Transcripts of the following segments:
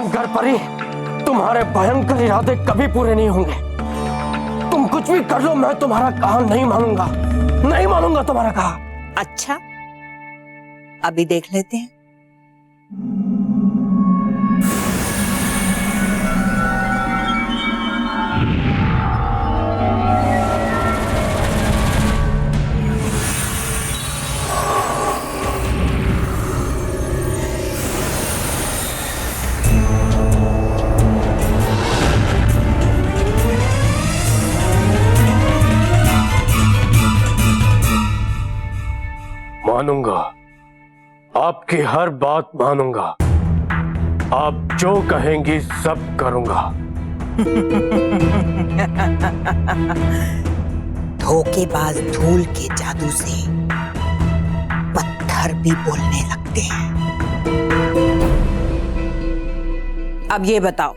भयंकर परी, तुम्हारे भयंकर इरादे कभी पूरे नहीं होंगे। तुम कुछ भी कर लो, मैं तुम्हारा कहा नहीं मानूंगा, नहीं मानूंगा तुम्हारा कहा। अच्छा, अभी देख लेते हैं। मानूंगा, आपकी हर बात मानूंगा, आप जो कहेंगी सब करूंगा। धोखेबाज धूल के जादू से पत्थर भी बोलने लगते हैं। अब ये बताओ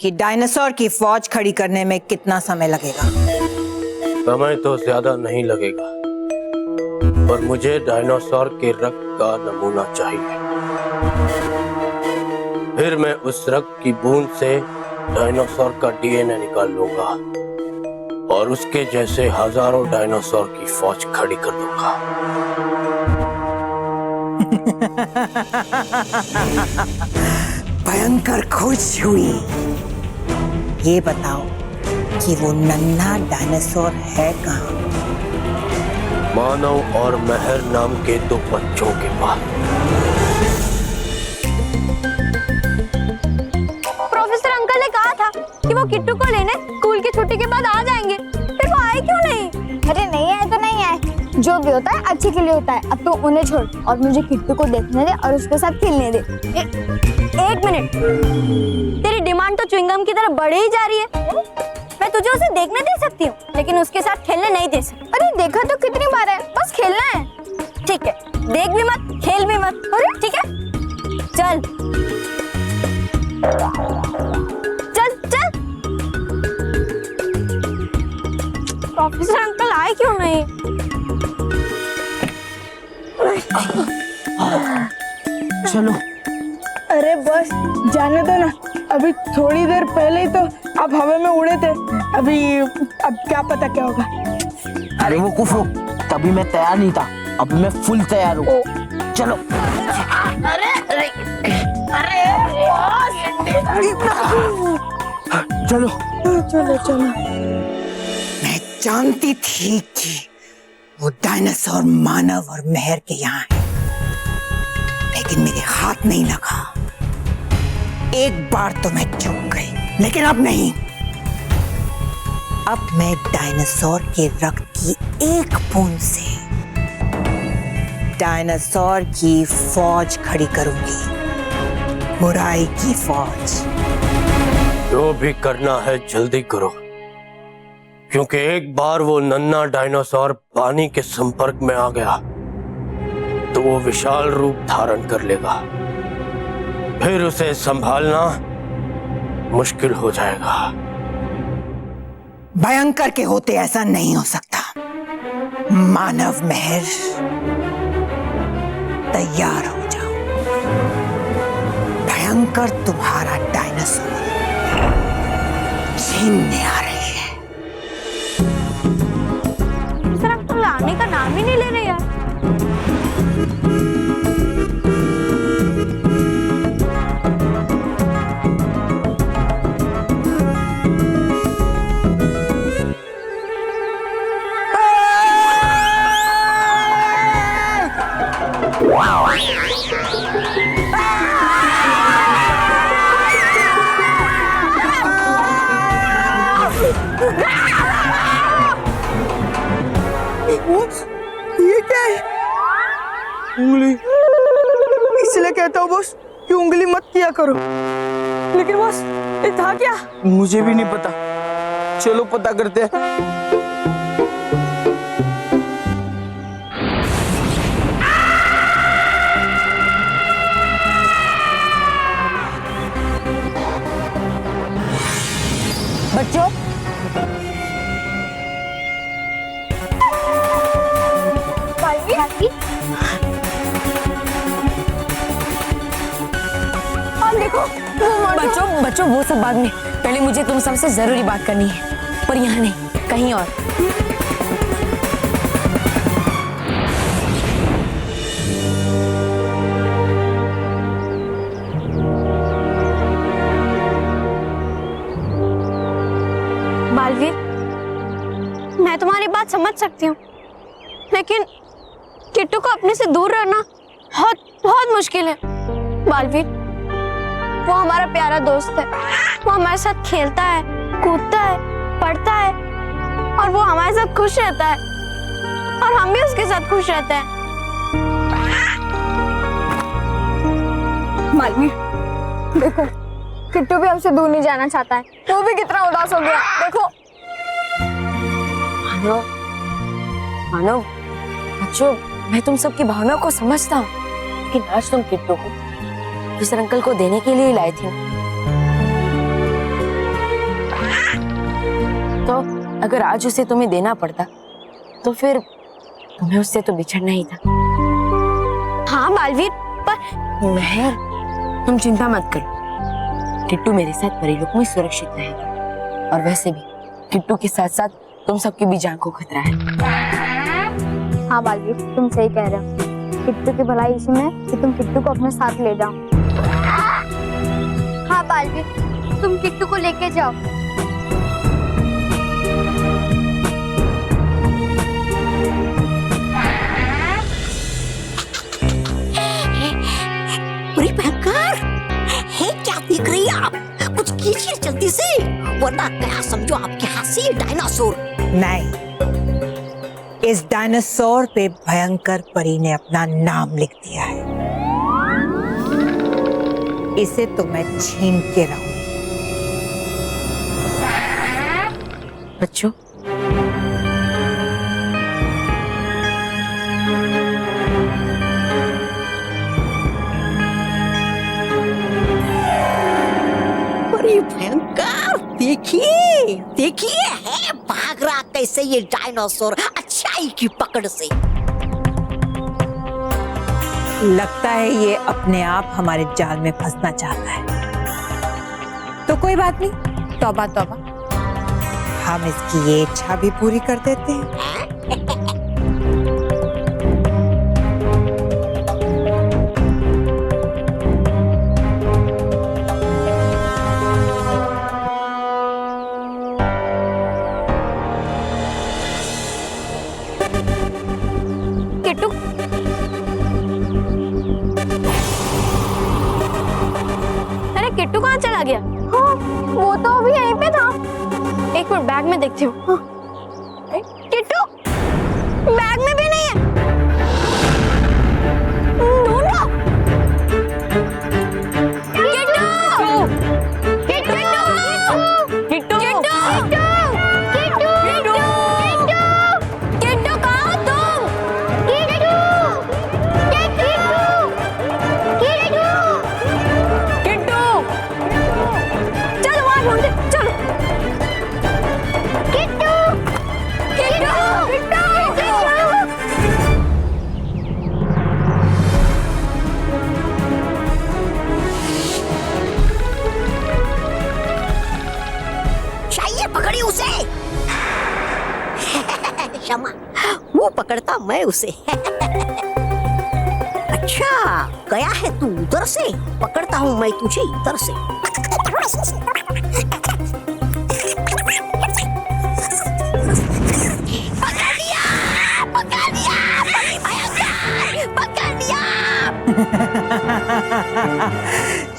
कि डायनासोर की फौज खड़ी करने में कितना समय लगेगा? समय तो ज्यादा नहीं लगेगा, पर मुझे डायनासोर के रक्त का नमूना चाहिए। फिर मैं उस रक्त की बूंद से डायनासोर का डीएनए निकाल लूंगा और उसके जैसे हजारों डायनासोर की फौज खड़ी कर दूंगा। भयंकर खुश हुई। ये बताओ कि वो नन्हा डायनासोर है कहाँ? मानव और महर नाम के दो बच्चों के पास। प्रोफेसर अंकल ने कहा था कि वो किट्टू को लेने स्कूल की छुट्टी के बाद आ जाएंगे, फिर वो आए क्यों नहीं? अरे नहीं आए तो नहीं आए, जो भी होता है अच्छे के लिए होता है। अब तो उन्हें छोड़ और मुझे किट्टू को देखने दे और उसके साथ खेलने दे। एक मिनट, तेरी डिमांड तो च्युइंगम की तरह बढ़े ही जा रही है। मैं तुझे उसे देखने दे सकती हूँ, लेकिन उसके साथ खेलने नहीं दे सकती। अरे देखा तो कितनी बार है, बस खेलना है। ठीक है, देख भी मत, खेल भी मत। अरे ठीक है, चल चल चल। प्रोफेसर अंकल आए क्यों नहीं? चलो। अरे बस जाने दो ना, अभी थोड़ी देर पहले ही तो आप हवा में उड़े थे। अब क्या पता क्या होगा। अरे वो कुफो, तभी मैं तैयार नहीं था, अब मैं फुल तैयार हूँ। चलो। अरे अरे अरे चलो चलो चलो। मैं जानती थी कि वो डायनासोर मानव और महर के यहाँ है, लेकिन मेरे हाथ नहीं लगा। एक बार तो मैं चूक गई, लेकिन अब नहीं। अब मैं डायनासोर के रक्त की एक बूंद से डायनासोर की फौज खड़ी करूंगी, बुराई की फौज। जो भी करना है जल्दी करो, क्योंकि एक बार वो नन्हा डायनासोर पानी के संपर्क में आ गया तो वो विशाल रूप धारण कर लेगा, फिर उसे संभालना मुश्किल हो जाएगा। भयंकर के होते ऐसा नहीं हो सकता। मानव महर, तैयार हो जाओ। भयंकर तुम्हारा डायनासोर छीनने आ रही है। प्रोफेसर अंकल आने का नाम ही नहीं ले रहे यार। ये क्या है? उंगली। इसलिए कहता हूँ बॉस कि उंगली मत किया करो। लेकिन बॉस ये था क्या? मुझे भी नहीं पता, चलो पता करते हैं। बच्चों और देखो बच्चों बच्चों वो सब बाद में, पहले मुझे तुम सबसे जरूरी बात करनी है, पर यहाँ नहीं, कहीं और। बालवीर, मैं तुम्हारी बात समझ सकती हूँ, लेकिन किट्टू को अपने से दूर रहना बहुत बहुत मुश्किल है। बालवीर, वो हमारा प्यारा दोस्त है, वो हमारे साथ खेलता है, कूदता है, पढ़ता है, और वो हमारे साथ खुश रहता है, और हम भी उसके साथ खुश रहते हैं। बालवीर, देखो किट्टू भी हमसे दूर नहीं जाना चाहता है, वो भी कितना उदास हो गया, देखो। मानो मानो बच्चों, मैं तुम सबकी भावनाओं को समझता हूँ, लेकिन आज तुम किट्टू को दूसरे अंकल को देने के लिए लाए थे, तो अगर आज उसे तुम्हें देना पड़ता तो फिर तुम्हें उससे तो बिछड़ना ही था। हाँ बालवीर, पर मेहर, तुम चिंता मत करो, किट्टू मेरे साथ परीलोक में सुरक्षित रहेगा, और वैसे भी किट्टू के साथ साथ तुम सबकी भी जान को खतरा है। हाँ बालवीर, तुम सही कह रहे हो, किट्टू की भलाई इसी में कि तुम किट्टू को अपने साथ ले जाओ। हाँ बालवीर, तुम किट्टू को लेके जाओ। अरे भयंकर है, क्या देख रही है आप? कुछ कीजिए जल्दी से, वरना क्या समझो आपके हाथ से ये डायनासोर। नहीं, इस डायनासोर पे भयंकर परी ने अपना नाम लिख दिया है। इसे तो मैं छीन के रहूंगी। बच्चों, अरे भयंकर, देखिए देखिए, है भाग रहा कैसे ये डायनासोर अच्छाई की पकड़ से। लगता है ये अपने आप हमारे जाल में फंसना चाहता है। तो कोई बात नहीं, तौबा तौबा, हम इसकी ये इच्छा भी पूरी कर देते हैं। किट्टू, अरे किट्टू कहाँ चला गया? हाँ, वो तो अभी यहीं पे था। एक मिनट, बैग में देखती हूँ। हाँ। किट्टू बैग में भी नहीं है, ढूंढो। किट्टू, किट्टू, किट्टू, किट्टू, किट्टू, कहाँ हो तुम? किट्टू, किट्टू, किट्टू, चलो वहाँ ढूंढते, चलो। किट्टू, किट्टू, किट्टू, चाहिए पकड़ी उसे। क्षमा, वो पकड़ता मैं उसे। अच्छा, गया है तू उधर से, पकड़ता हूँ मैं तुझे इधर से। पकड़ लिया, पकड़ लिया, बड़ी भयंकर, पकड़ लिया।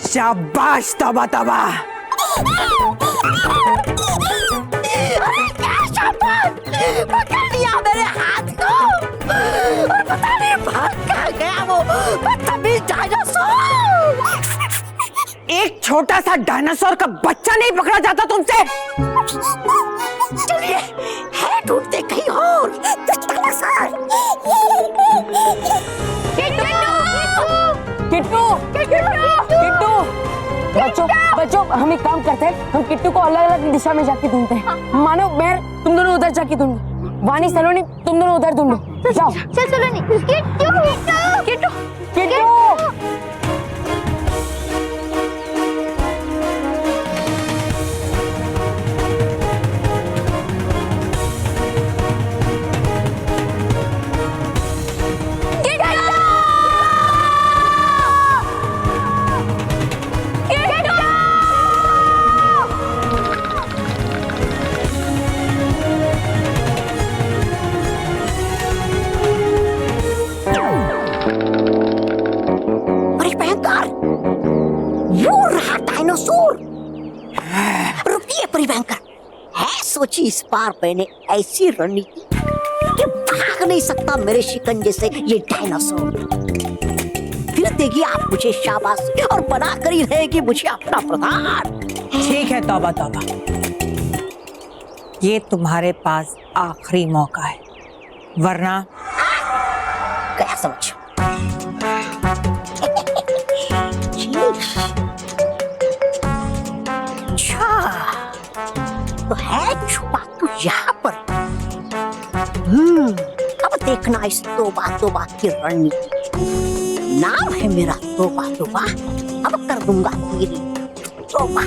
शाबाश तौबा तौबा। पकड़ लिया मेरे हाथ को, और पता नहीं भाग कहाँ गया वो बदतमीज डायनासोर। एक छोटा सा डायनासोर का बच्चा नहीं पकड़ा जाता तुमसे। चलिए, है ढूंढते कहीं और। डायनासोर। किट्टू, किट्टू, बच्चों हम एक काम करते हैं, हम किट्टू को अलग अलग दिशा में जाके ढूंढते हैं। मानो मेहर, तुम दोनों उधर जाके ढूंढो, वानी सलोनी तुम दोनों उधर ढूंढो, जाओ। चल सलोनी। किट्टू, किट्टू, किट्टू, सोची इस बार मैंने ऐसी रणनीति कि भाग नहीं सकता मेरे शिकंजे से ये डायनासोर। फिर देगी आप मुझे शाबाशी और बना कर ही रहेगी मुझे अपना प्रधान। ठीक है, तौबा तौबा, ये तुम्हारे पास आखिरी मौका है, वरना क्या समझ। अच्छा तो है छुपा तू यहाँ पर। अब देखना इस तोबा की रणनीति। नाम है मेरा तोबा। अब कर दूंगा तेरी तोबा।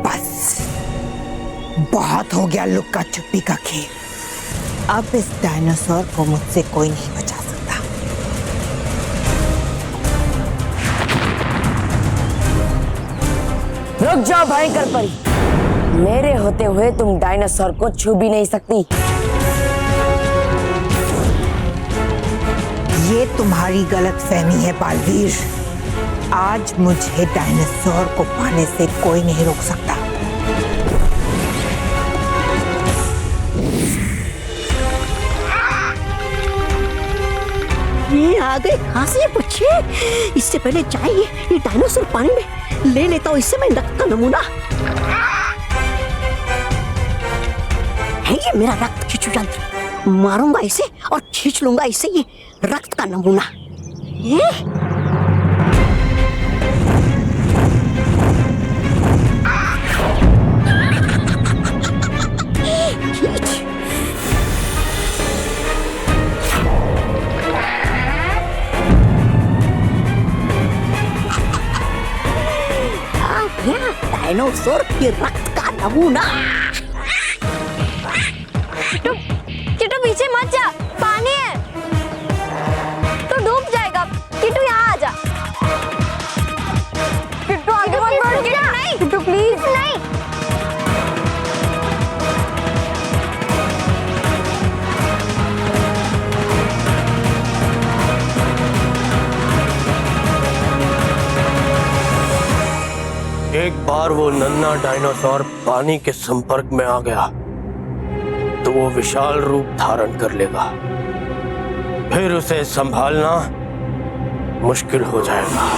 बस बहुत हो गया लुक्का छुपी का खेल। अब इस डायनासोर को मुझसे कोई नहीं बचा सकता। रुक जाओ भयंकर परी, मेरे होते हुए तुम डायनासोर को छू भी नहीं सकती। ये तुम्हारी गलतफहमी है बालवीर। आज मुझे डायनासोर को पाने से कोई नहीं रोक सकता। ये आ गए कहाँ से ये बच्चे? इससे पहले चाहिए ये डायनासोर पानी में ले लेता हूँ इससे मैं रक्त का नमूना। है ये मेरा रक्त खींचू यंत्र। मारूंगा इसे और खींच लूंगा इसे ये रक्त का नमूना। डायनासोर के रक्त का नमूना। किट्टू पीछे मत जा, पानी है तो डूब जाएगा। किट्टू यहाँ आ जा। किट्टू आगे मत बढ़। किट्टू नहीं, किट्टू प्लीज नहीं। एक बार वो नन्हा डायनासोर पानी के संपर्क में आ गया तो वो विशाल रूप धारण कर लेगा। फिर उसे संभालना मुश्किल हो जाएगा।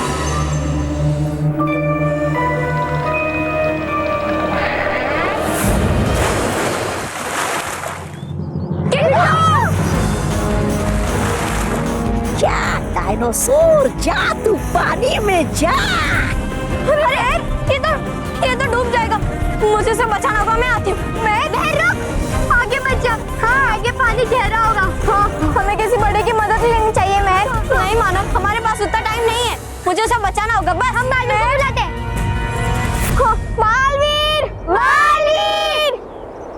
जा डायनासोर जा, तू पानी में जा। अरे ये तो डूब जाएगा। मुझे उसे बचाना होगा। मैं आती हूँ। मैं रुक, आगे मत जा। हाँ, आगे पानी गहरा होगा। हाँ, हमें किसी बड़े की मदद लेनी चाहिए। महर नहीं मानो, हमारे पास उतना टाइम नहीं है। मुझे उसे बचाना होगा। बस हम बालवीर को बुलाते हैं। बालवीर, बालवीर,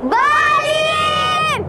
बालवीर।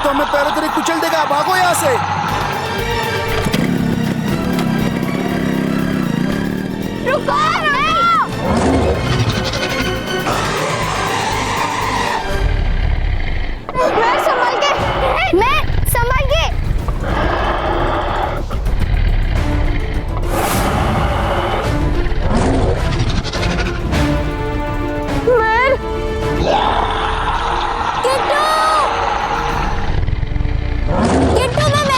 तो हमें पैरों तले कुचल देगा। भागो यहाँ से। रुको मैं संभल के किट्टू मैं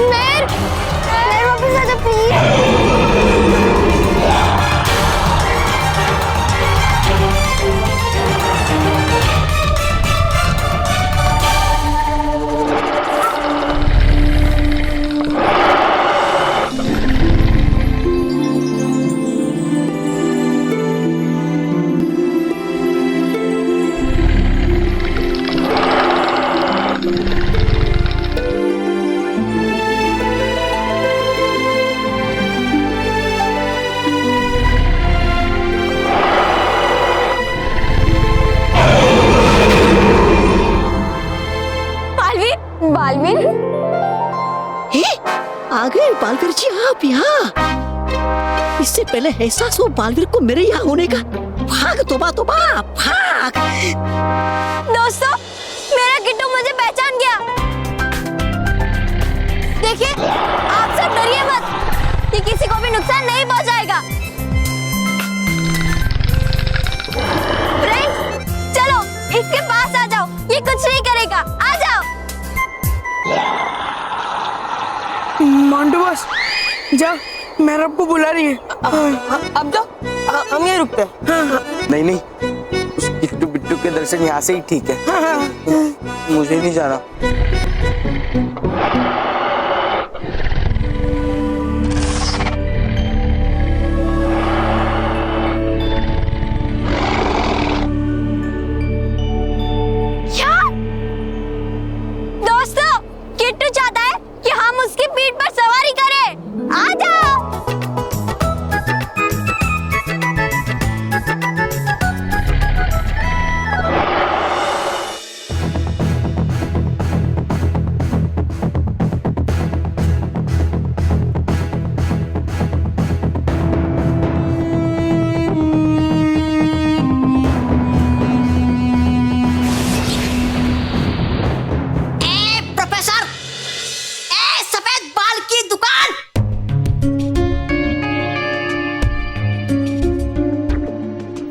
मेहर। मेहर वापस आ जा प्लीज। बालवीर आ गए बालवीर जी आप यहाँ। इससे पहले एहसास हो बालवीर को मेरे यहाँ होने का। भाग तोबा तोबा भाग। दोस्तों मेरा किट्टू मुझे पहचान गया। देखिए आप सब डरिए मत, ये किसी को भी नुकसान नहीं पहुंचाएगा। फ्रेंड्स चलो इसके पास आ जाओ, ये कुछ नहीं करेगा। आ जाओ। मोंटू बॉस जा, मैं रब को बुला रही है। अब तो हम ये रुकते हैं। नहीं नहीं, उस किट्टू बिट्टू के दर्शन यहाँ से ही ठीक है। मुझे नहीं जाना। दोस्तों किट्टू चाहता है कि हम उसकी पीठ पर सवारी करें। आ जाओ।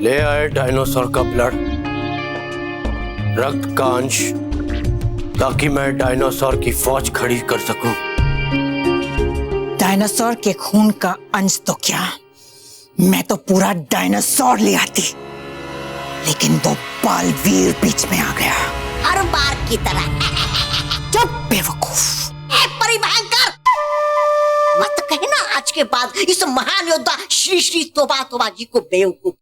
ले आए डायनासोर का ब्लड, रक्त का अंश, ताकि मैं डायनासोर की फौज खड़ी कर सकूं। डायनासोर के खून का अंश तो क्या, मैं तो पूरा डायनासोर ले आती, लेकिन वो बालवीर बीच में आ गया। हर बार की तरह। चुप बेवकूफ। परिभयंकर मत कहना आज के बाद इस महान योद्धा श्री श्री तोबा तोबा जी को बेवकूफ।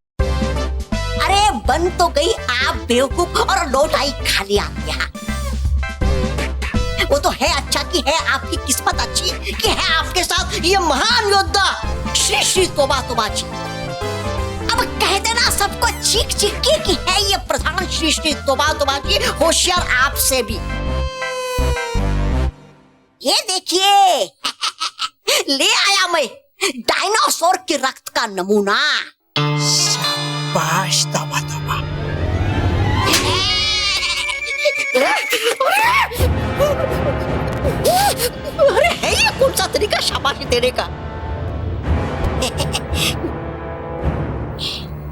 अरे बन तो गई आप बेवकूफ और लौट आई खाली आप यहाँ। वो तो है अच्छा कि है आपकी किस्मत अच्छी कि है आपके साथ ये महान योद्धा श्री श्री तोबा तोबा जी। अब कह देना सबको चीख चीख के कि है ये प्रधान श्री श्री तोबा तोबा जी होशियार आपसे भी। ये देखिए ले आया मैं डायनासोर के रक्त का नमूना। शाबाश तौबा तौबा। अरे है ये कौन सा तरीका शाबाशी देने का।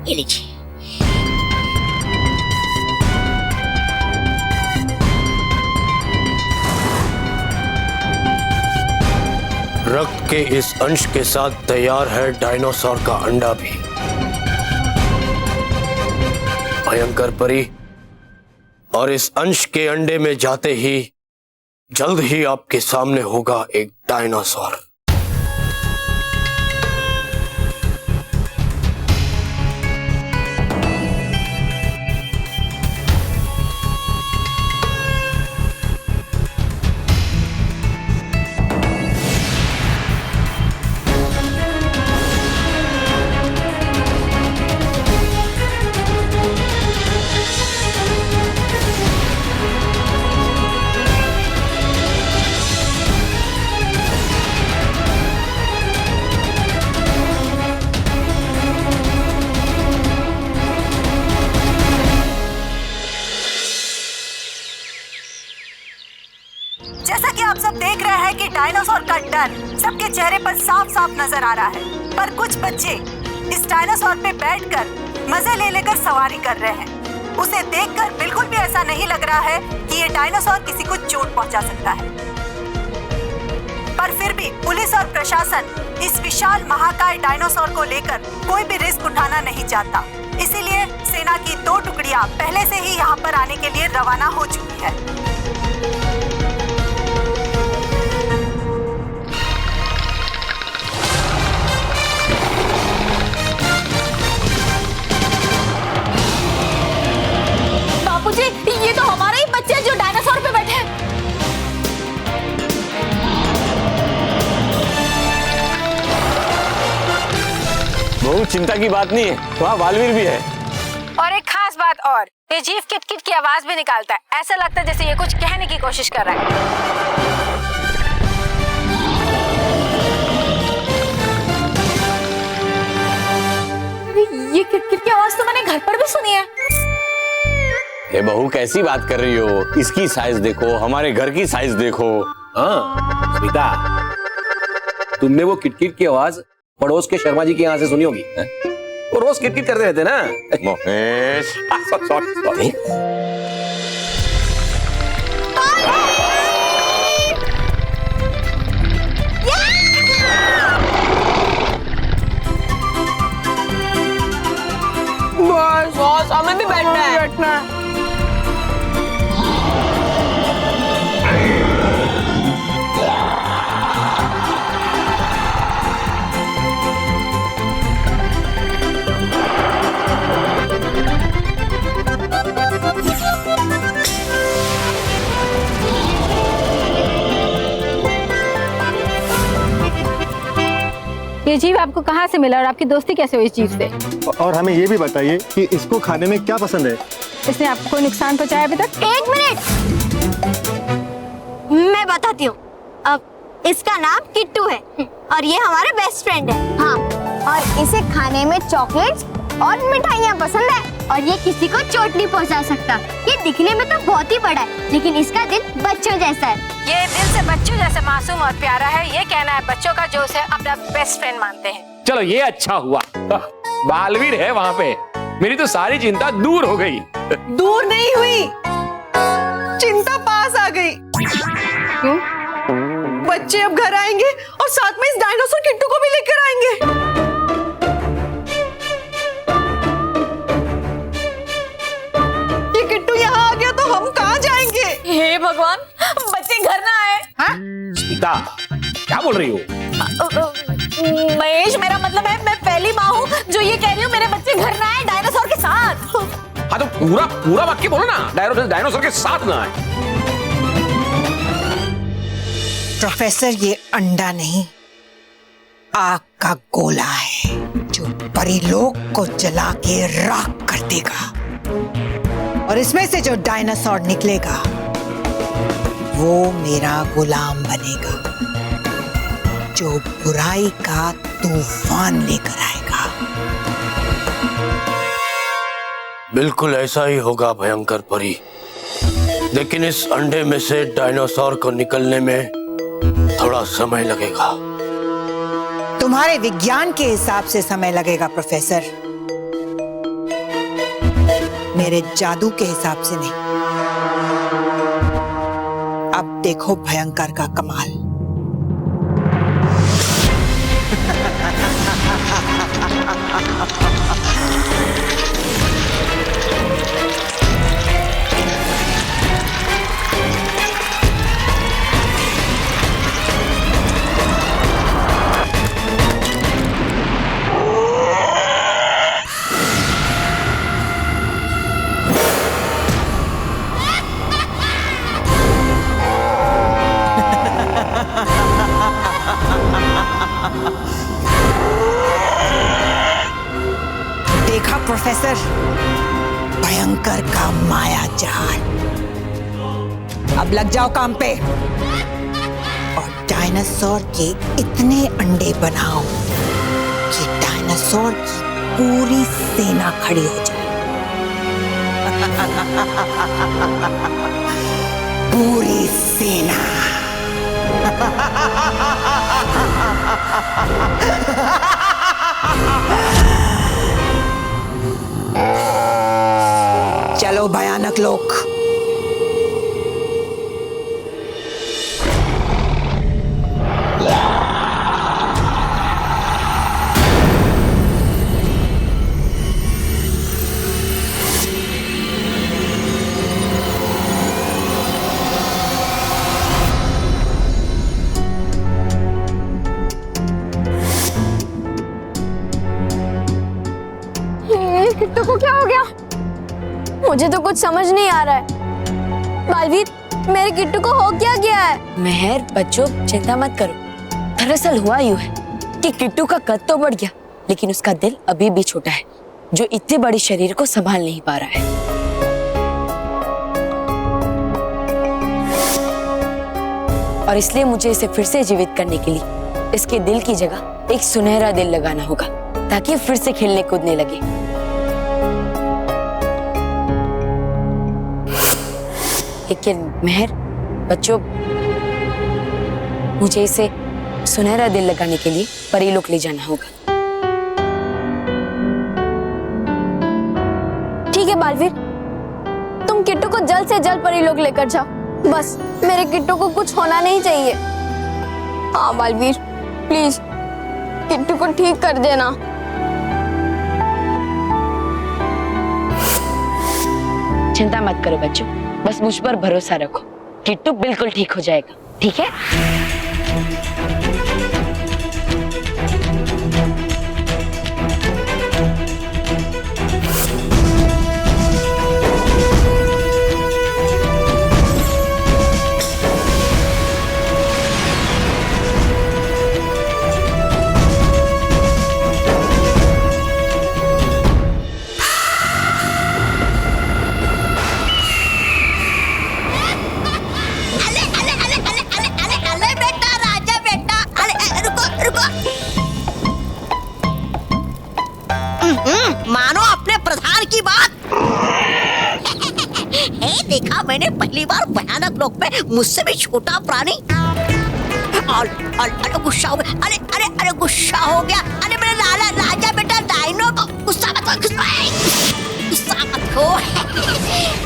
ये लीजिए। रक्त के इस अंश के साथ तैयार है डायनासोर का अंडा भी। भयंकर परी, और इस अंश के अंडे में जाते ही जल्द ही आपके सामने होगा एक डायनासोर। जैसा कि आप सब देख रहे हैं कि डायनासोर का डर सबके चेहरे पर साफ साफ नजर आ रहा है, पर कुछ बच्चे इस डायनासोर पे बैठकर मजे ले लेकर सवारी कर रहे हैं। उसे देखकर बिल्कुल भी ऐसा नहीं लग रहा है कि ये डायनासोर किसी को चोट पहुंचा सकता है, पर फिर भी पुलिस और प्रशासन इस विशाल महाकाय डायनासोर को लेकर कोई भी रिस्क उठाना नहीं चाहता। इसीलिए सेना की 2 टुकड़ियां पहले से ही यहाँ पर आने के लिए रवाना हो चुकी है। बापूजी, ये तो हमारे ही बच्चे हैं जो डायनासोर पे बैठे हैं। बहुत चिंता की बात नहीं है, वहाँ बालवीर भी है। और एक खास बात और, ये जीव किट-किट की आवाज भी निकालता है। ऐसा लगता है जैसे ये कुछ कहने की कोशिश कर रहा है। ये किट-किट की आवाज तो मैंने घर पर भी सुनी है। ये बहू कैसी बात कर रही हो? इसकी साइज देखो, हमारे घर की साइज देखो। हाँ स्मिता, तुमने वो किटकिट की आवाज पड़ोस के शर्मा जी के यहाँ से सुनी होगी। वो रोज किटकिट करते रहते ना। महेश, सॉरी। बॉस, हमें भी बैठना है। ये जीव आपको कहाँ से मिला और आपकी दोस्ती कैसे हुई इस जीव से? और हमें ये भी बताइए कि इसको खाने में क्या पसंद है? इसने आपको कोई नुकसान पहुँचाया अभी तक? 1 मिनट, मैं बताती हूँ। अब इसका नाम किट्टू है और ये हमारे बेस्ट फ्रेंड है। हाँ, और इसे खाने में चॉकलेट्स और मिठाइयाँ पसंद है और ये किसी को चोट नहीं पहुँचा सकता। ये दिखने में तो बहुत ही बड़ा है, लेकिन इसका दिल बच्चों जैसा है। ये दिल से बच्चों जैसे मासूम और प्यारा है। ये कहना है बच्चों का जो उसे अपना बेस्ट फ्रेंड मानते हैं। चलो ये अच्छा हुआ, बालवीर है वहाँ पे। मेरी तो सारी चिंता दूर हो गई। दूर नहीं हुई, चिंता पास आ गई। क्यों? बच्चे अब घर आएंगे और साथ में इस डायनासोर किट्टू को भी लेकर आएंगे। ये किट्टू यहाँ आ गया तो हम कहाँ जाएंगे? हे भगवान, बच्चे घर ना आए। हाँ? स्मिता, क्या बोल रही हो? महेश, मेरा मतलब है मैं पहली माँ हूँ जो ये कह रही हूँ मेरे बच्चे घर ना आए डायनासोर के साथ। हाँ तो पूरा वाक्य बोलो ना, डायनासोर के साथ ना आए। प्रोफेसर, ये अंडा नहीं, आग का गोला है जो परिलोक को जला के राख कर देगा, और इसमें से जो डायनासोर निकलेगा वो मेरा गुलाम बनेगा, जो बुराई का तूफान लेकर आएगा। बिल्कुल ऐसा ही होगा भयंकर परी, लेकिन इस अंडे में से डायनासोर को निकलने में थोड़ा समय लगेगा। तुम्हारे विज्ञान के हिसाब से समय लगेगा प्रोफेसर, मेरे जादू के हिसाब से नहीं। अब देखो भयंकर का कमाल। प्रोफेसर भयंकर का माया जाल। अब लग जाओ काम पे और डायनासोर के इतने अंडे बनाओ कि डायनासोर की पूरी सेना खड़ी हो जाए। पूरी सेना। चलो भयानक लोग। किट्टू को क्या हो गया? मुझे तो कुछ समझ नहीं आ रहा है। बालवीर, मेरे किट्टू को हो क्या गया है? मेहर, बच्चों चिंता मत करो। दरअसल हुआ यूं है कि किट्टू का कद तो बढ़ गया, लेकिन उसका दिल अभी भी छोटा है, जो इतने बड़े शरीर को संभाल नहीं पा रहा है। और इसलिए मुझे इसे फिर से जीवित करने के लिए इसके दिल की जगह एक सुनहरा दिल लगाना होगा, ताकि फिर से खेलने कूदने लगे। लेकिन मेहर, बच्चों, मुझे इसे सुनहरा दिल लगाने के लिए परीलोक ले जाना होगा। ठीक है बालवीर, तुम किट्टू को जल्द से जल्द परीलोक लेकर जाओ। बस मेरे किट्टू को कुछ होना नहीं चाहिए। हाँ बालवीर, प्लीज किट्टू को ठीक कर देना। चिंता मत करो बच्चों, बस मुझ पर भरोसा रखो। किट्टू बिल्कुल ठीक हो जाएगा, ठीक है? मानो अपने प्रधान की बात। देखा मैंने पहली बार भयानक लोक में मुझसे भी छोटा प्राणी और गुस्सा हो गया। अरे अरे अरे गुस्सा हो गया। अरे मेरे लाला राजा बेटा डायनो को गुस्सा मत हो।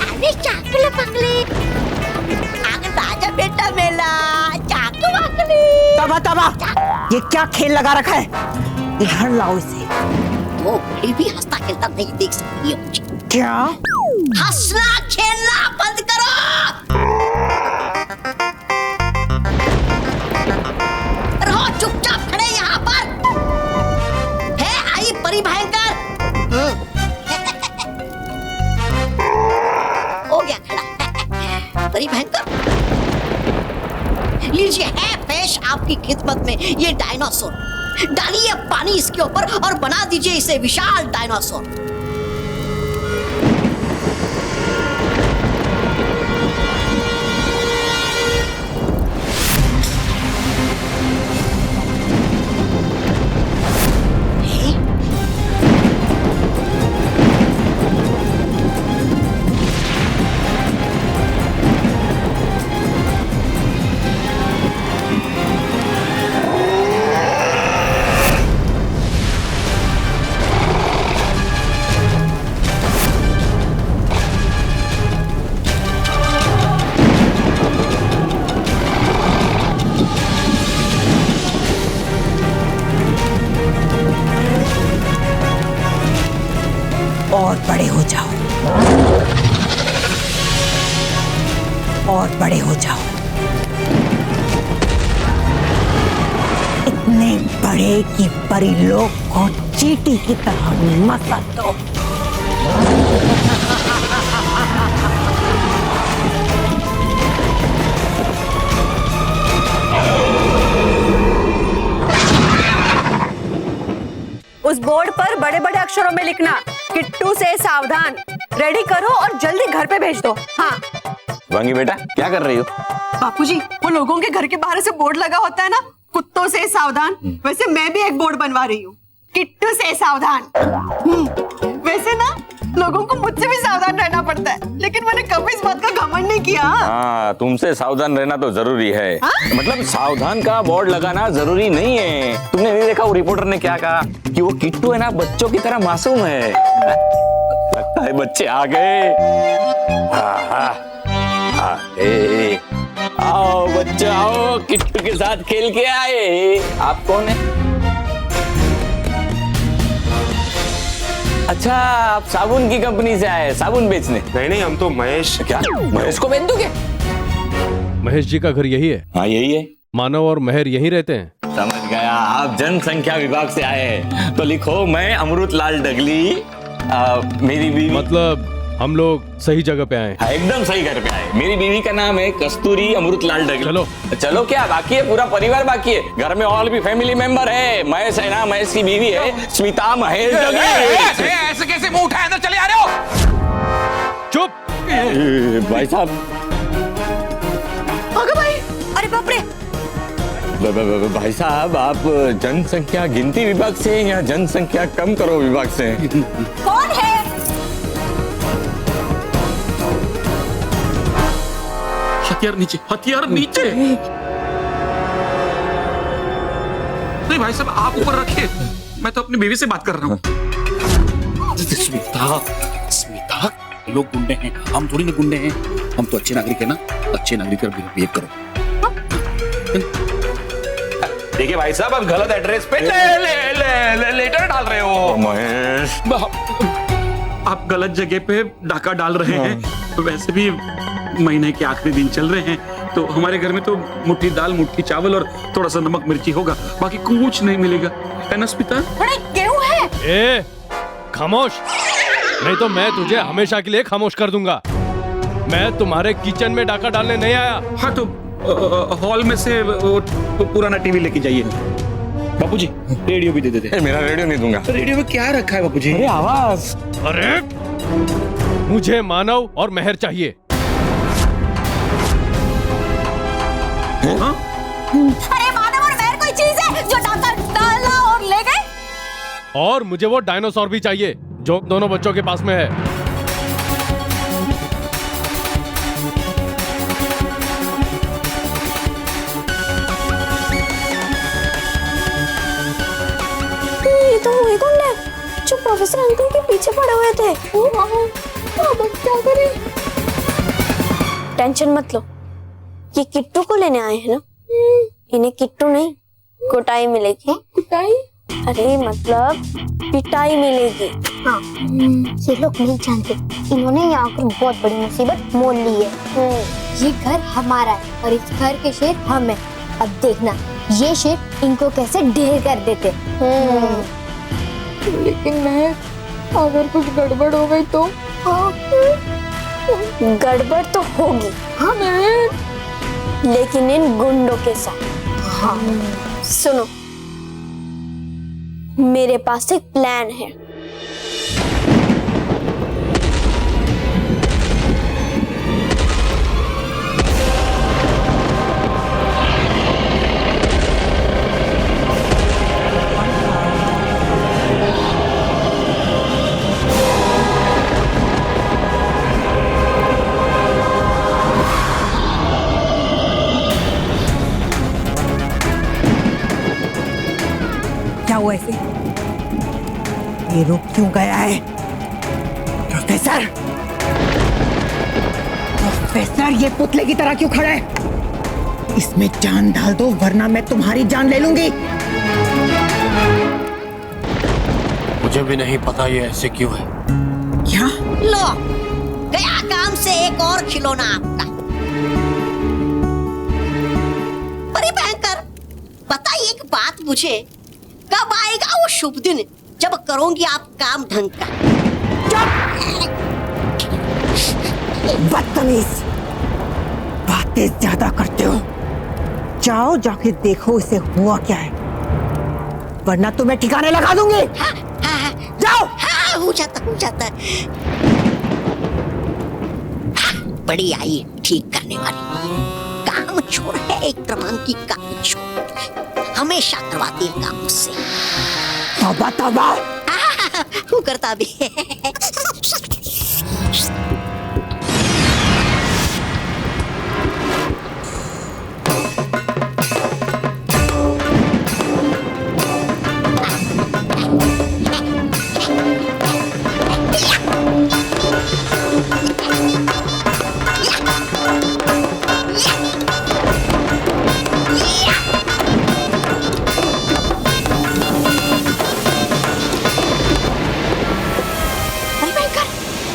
अरे चाकले पकले राजा बेटा मेला चाकू पकले। तबा तबा, ये क्या खेल लगा रखा है? इधर लाओ इसे। वो कोई भी हंसता खेलता नहीं देख सकती है मुझे। क्या? हंसना खेलना बंद करो। रहो चुपचाप खड़े यहाँ पर। है आई परी भयंकर। हो गया खड़ा परी भयंकर। लीजिए है पेश आपकी खिदमत में ये डायनासोर। डालिए पानी इसके ऊपर और बना दीजिए इसे विशाल डायनासोर। और बड़े हो जाओ, और बड़े हो जाओ। इतने बड़े कि परीलोक को चींटी की तरह मसल दो। उस बोर्ड पर बड़े बड़े अक्षरों में लिखना किट्टू से सावधान। रेडी करो और जल्दी घर पे भेज दो। हाँ वांगी बेटा क्या कर रही हो? बापूजी, वो लोगों के घर के बाहर से बोर्ड लगा होता है ना, कुत्तों से सावधान, वैसे मैं भी एक बोर्ड बनवा रही हूँ, किट्टू से सावधान। वैसे ना लोगों को मुझसे भी सावधान रहना पड़ता है, लेकिन मैंने कभी इस बात का घमंड नहीं किया। हाँ, तुमसे सावधान रहना तो जरूरी है। मतलब सावधान का बोर्ड लगाना जरूरी नहीं है। तुमने नहीं देखा वो रिपोर्टर ने क्या कहा कि वो किट्टू है ना बच्चों की तरह मासूम है। लगता है बच्चे आ गए। आओ बच्चे आओ, किट्टू के साथ खेल के आए। आप कौन है? अच्छा, आप साबुन की कंपनी से आए, साबुन बेचने? नहीं, हम तो महेश। क्या महेश को बेच दोगे? महेश जी का घर यही है? हाँ यही है। मानव और मेहर यहीं रहते हैं? समझ गया, आप जनसंख्या विभाग से आए हैं। तो लिखो, मैं अमृतलाल डगली, मेरी बीवी। मतलब हम लोग सही जगह पे आए? हाँ, एकदम सही घर पे आए। मेरी बीवी का नाम है कस्तूरी अमृतलाल डगली। चलो चलो, क्या बाकी है? पूरा परिवार बाकी है। घर में और भी फैमिली मेंबर है। महेश है ना, महेश की बीवी है स्मिता महेश डगली। ऐसे कैसे मुंह उठाए अंदर चले आ रहे हो? चुप भाई साहब। अरे बाप रे, भाई साहब, आप जनसंख्या गिनती विभाग से या जनसंख्या कम करो विभाग से? कौन है? हथियार नीचे, हथियार नीचे। नहीं भाई साहब, आप ऊपर रखिए, मैं तो अपनी बीवी से बात कर रहा हूँ। स्मिता, स्मिता, लोग गुंडे हैं, हम थोड़ी ना गुंडे हैं। हम तो अच्छे नागरिक है ना, अच्छे नागरिक का बिहेव करो। देखिए भाई साहब, आप गलत एड्रेस पे लेटर डाल रहे हो। महेश, आप गलत जगह पे डाका डाल रहे हैं। वैसे भी महीने के आखिरी दिन चल रहे हैं, तो हमारे घर में तो मुट्ठी दाल, मुट्ठी चावल और थोड़ा सा नमक मिर्ची होगा, बाकी कुछ नहीं मिलेगा, है ना स्मिता? अरे गेहूं है। ए, खामोश, नहीं तो मैं तुझे हमेशा के लिए खामोश कर दूंगा। मैं तुम्हारे किचन में डाका डालने नहीं आया। हाँ, तो हॉल में से वो पुराना टीवी लेके जाइए। बापूजी, रेडियो भी दे देते। मेरा रेडियो नहीं दूंगा। रेडियो में क्या रखा है बापूजी? अरे आवाज। अरे मुझे मानव और मेहर चाहिए। हाँ? अरे मानव और मेहर कोई चीज है जो डाका डाला और ले गए? और मुझे वो डायनासोर भी चाहिए जो दोनों बच्चों के पास में है। ये तो वही गुंडे हैं जो प्रोफेसर अंकल के पीछे पड़े हुए थे। अब क्या करें? टेंशन मत लो, ये किट्टू को लेने आए हैं ना, इन्हें किट्टू नहीं कुटाई मिलेगी। कुटाई? अरे मतलब पिटाई मिलेगी। हाँ, ये लोग नहीं जानते, इन्होंने यहाँ पर बहुत बड़ी मुसीबत मोल ली है। ये घर हमारा है और इस घर के शेर हम हैं। अब देखना ये शेर इनको कैसे ढेर कर देते। लेकिन मैं अगर कुछ गड़बड़ हो गई तो? हाँ, गड़बड़ तो होगी। हाँ, लेकिन इन गुंडों के साथ। हाँ, सुनो, मेरे पास एक प्लान है। क्या हुआ ऐसे? ये रुक क्यों गया है? प्रोफेसर, प्रोफेसर, ये पुतले की तरह क्यों खड़ा है? इसमें जान डाल दो वरना मैं तुम्हारी जान ले लूंगी। मुझे भी नहीं पता ये ऐसे क्यों है। क्या? लो, गया काम से एक और खिलौना आपका। अरे भयंकर, बताइए एक बात मुझे, कब आएगा वो शुभ दिन जब करोगी आप काम ढंग का? बदतमीज, बातें ज्यादा करते हो। जाओ जाके देखो इसे हुआ क्या है, वरना तुम्हें ठिकाने लगा दूंगी। हाँ, जाओ। हाँ, हो जाता। बड़ी आई ठीक करने वाली, काम छोड़ है एक प्रमाण की काम छोड़, हमेशा करवाती है काम मुझसे। तौबा वो करता भी है।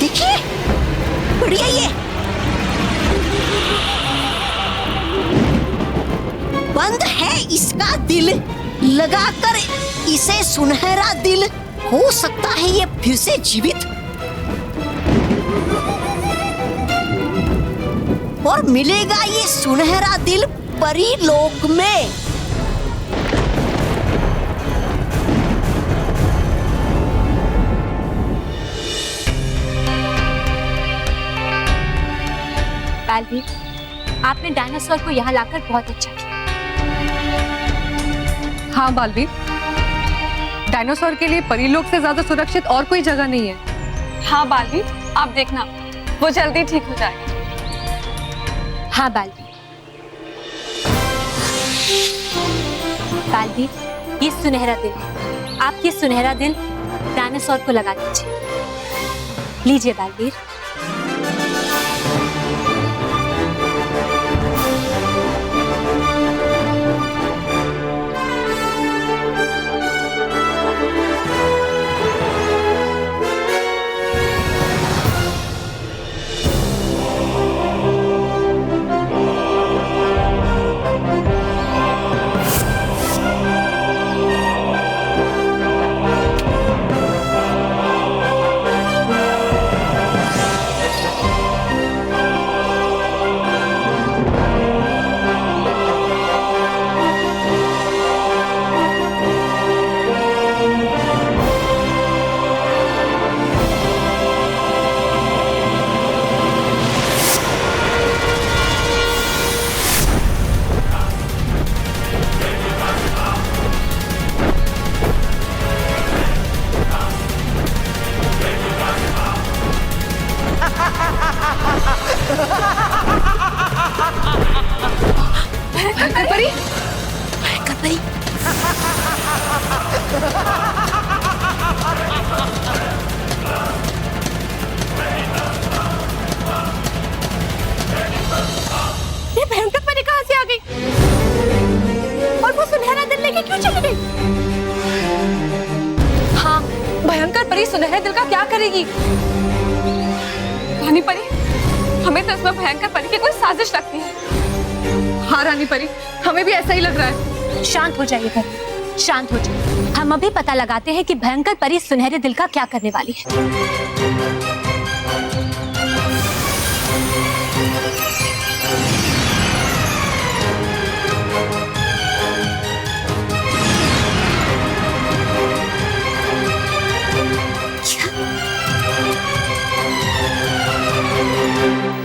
देखिए बढ़िया ये बंद है इसका दिल, लगाकर इसे सुनहरा दिल, हो सकता है ये फिर से जीवित और मिलेगा ये सुनहरा दिल परी लोक में। बालवीर, आपने डायनासोर को यहाँ लाकर बहुत अच्छा किया। हाँ बालवीर, डायनासोर के लिए परीलोक से ज्यादा सुरक्षित और कोई जगह नहीं है। हाँ बालवीर, आप देखना वो जल्दी ठीक हो जाएगा। हाँ बालवीर, ये सुनहरा दिल है। आप ये सुनहरा दिल डायनासोर को लगा दीजिए। लीजिए बालवीर। ये भयंकर परी कहाँ से आ गई? और वो सुनहरा दिल लेके क्यों चली गई? हाँ, भयंकर परी सुनहरे दिल का क्या करेगी? रानी परी, हमें तो इसमें भयंकर परी की कोई साजिश लगती है। हाँ रानी परी, हमें भी ऐसा ही लग रहा है। शांत हो जाइए परी, शांत हो जाइए। हम अभी पता लगाते हैं कि भयंकर परी सुनहरे दिल का क्या करने वाली है।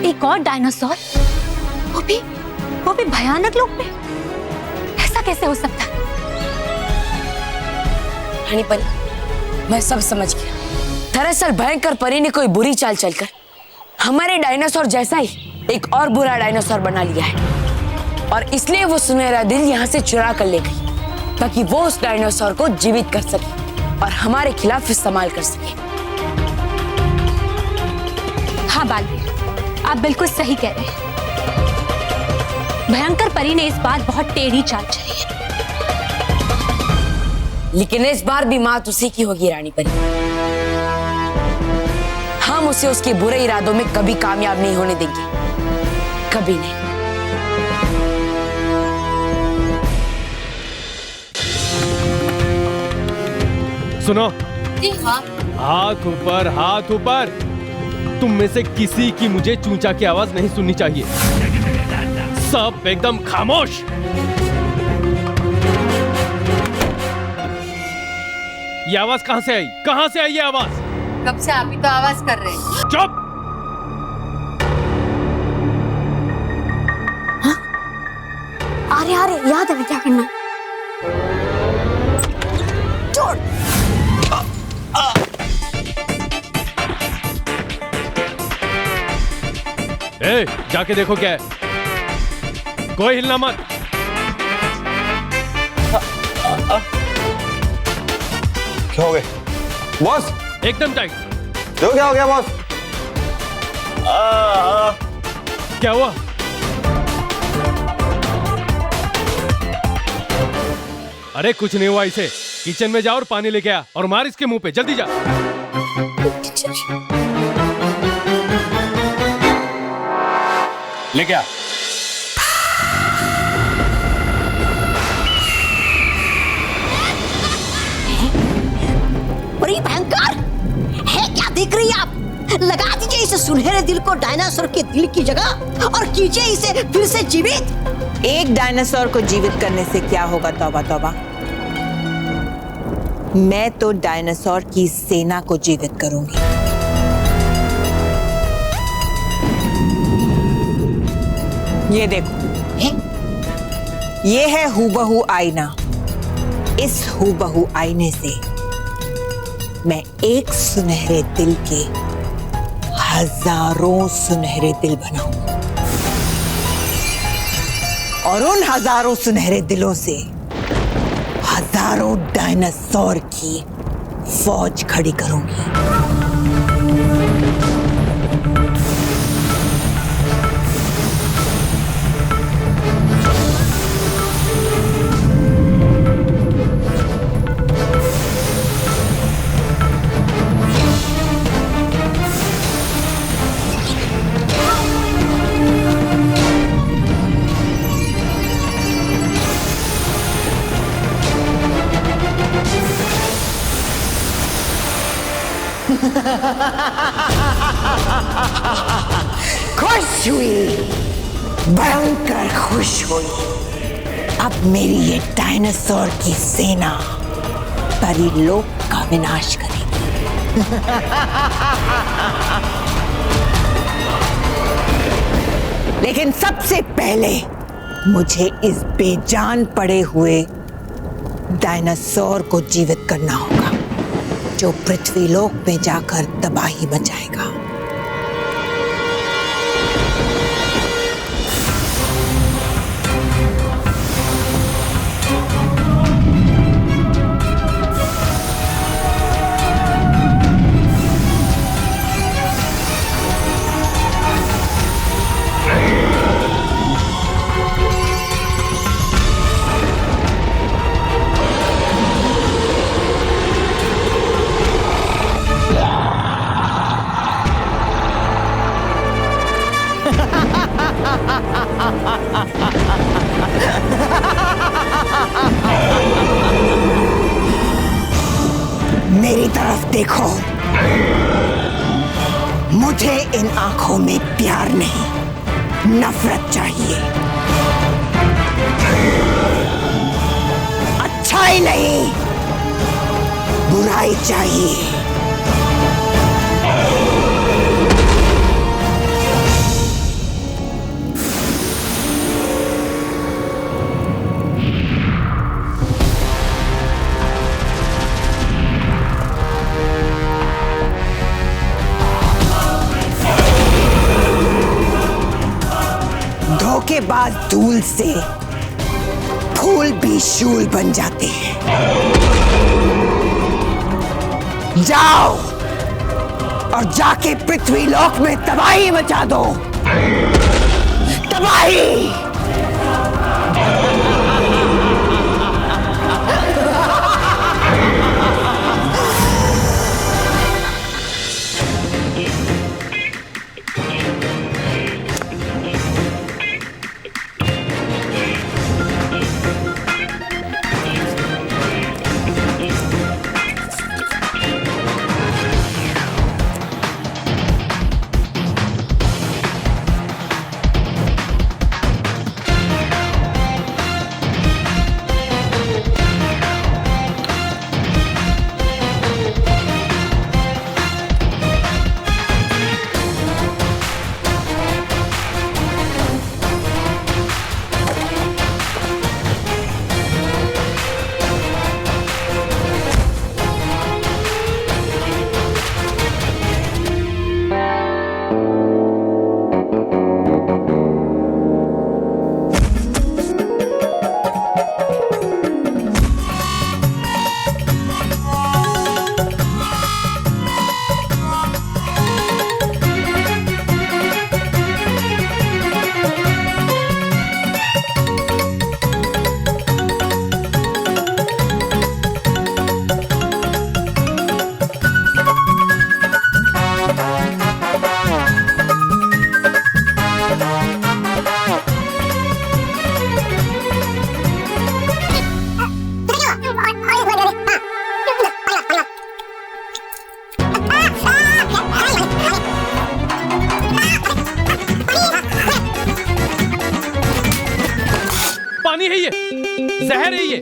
एक और डायनासोर, वो भी भयानक लोक में। ऐसा कैसे हो सकता है? रानी परी, मैं सब समझ गया। दरअसल भयंकर परी ने कोई बुरी चाल चलकर हमारे डायनासोर जैसा ही एक और बुरा डायनासोर बना लिया है, और इसलिए वो सुनहरा दिल यहाँ से चुरा कर ले गई ताकि वो उस डायनासोर को जीवित कर सके और हमारे खिलाफ इस्तेमाल कर सके। हाँ बालवीर, आप बिल्कुल सही कह रहे हैं। भयंकर परी ने इस बार बहुत टेढ़ी चाल चली है। लेकिन इस बार भी मात उसी की होगी रानी परी। हम उसे उसके बुरे इरादों में कभी कामयाब नहीं होने देंगे, कभी नहीं। सुनो, हाँ। हाथ ऊपर, हाथ ऊपर। तुम में से किसी की मुझे चूंचा की आवाज नहीं सुननी चाहिए। सब एकदम खामोश। ये आवाज कहां से आई? कहां से आई ये आवाज? कब से आप ही तो आवाज कर रहे हैं। चुप। अरे याद है क्या करना। छोड़। ए, जाके देखो क्या है। कोई हिलना मत। क्या हो गया बॉस? एकदम टाइट। तो क्या हो गया बॉस? क्या हुआ? अरे कुछ नहीं हुआ इसे। किचन में जा और पानी लेके आ और मार इसके मुंह पे, जल्दी जा। लेके आ। बड़ी भयंकर है, क्या देख रही है आप? लगा दीजिए इस सुनहरे दिल को डायनासोर के दिल की जगह और कीजिए इसे फिर से जीवित। एक डायनासोर को जीवित करने से क्या होगा? तौबा तौबा। मैं तो डायनासोर की सेना को जीवित करूंगी। ये देखो, ये है हूबहू आईना। इस हूबहू आईने से मैं एक सुनहरे दिल के हजारों सुनहरे दिल बनाऊंगा और उन हजारों सुनहरे दिलों से हजारों डायनासोर की फौज खड़ी करूंगी। खुश हुई, भयंकर खुश हुई। अब मेरी ये डायनासोर की सेना परीलोक का विनाश करेगी। लेकिन सबसे पहले मुझे इस बेजान पड़े हुए डायनासोर को जीवित करना होगा, जो पृथ्वीलोक में जाकर तबाही मचाएगा। मेरी तरफ देखो, मुझे इन आंखों में प्यार नहीं, नफरत चाहिए। अच्छाई नहीं, बुराई चाहिए। धोखेबाज धूल से फूल भी शूल बन जाते हैं। जाओ और जाके पृथ्वीलोक में तबाही मचा दो। तबाही। शहर है ये।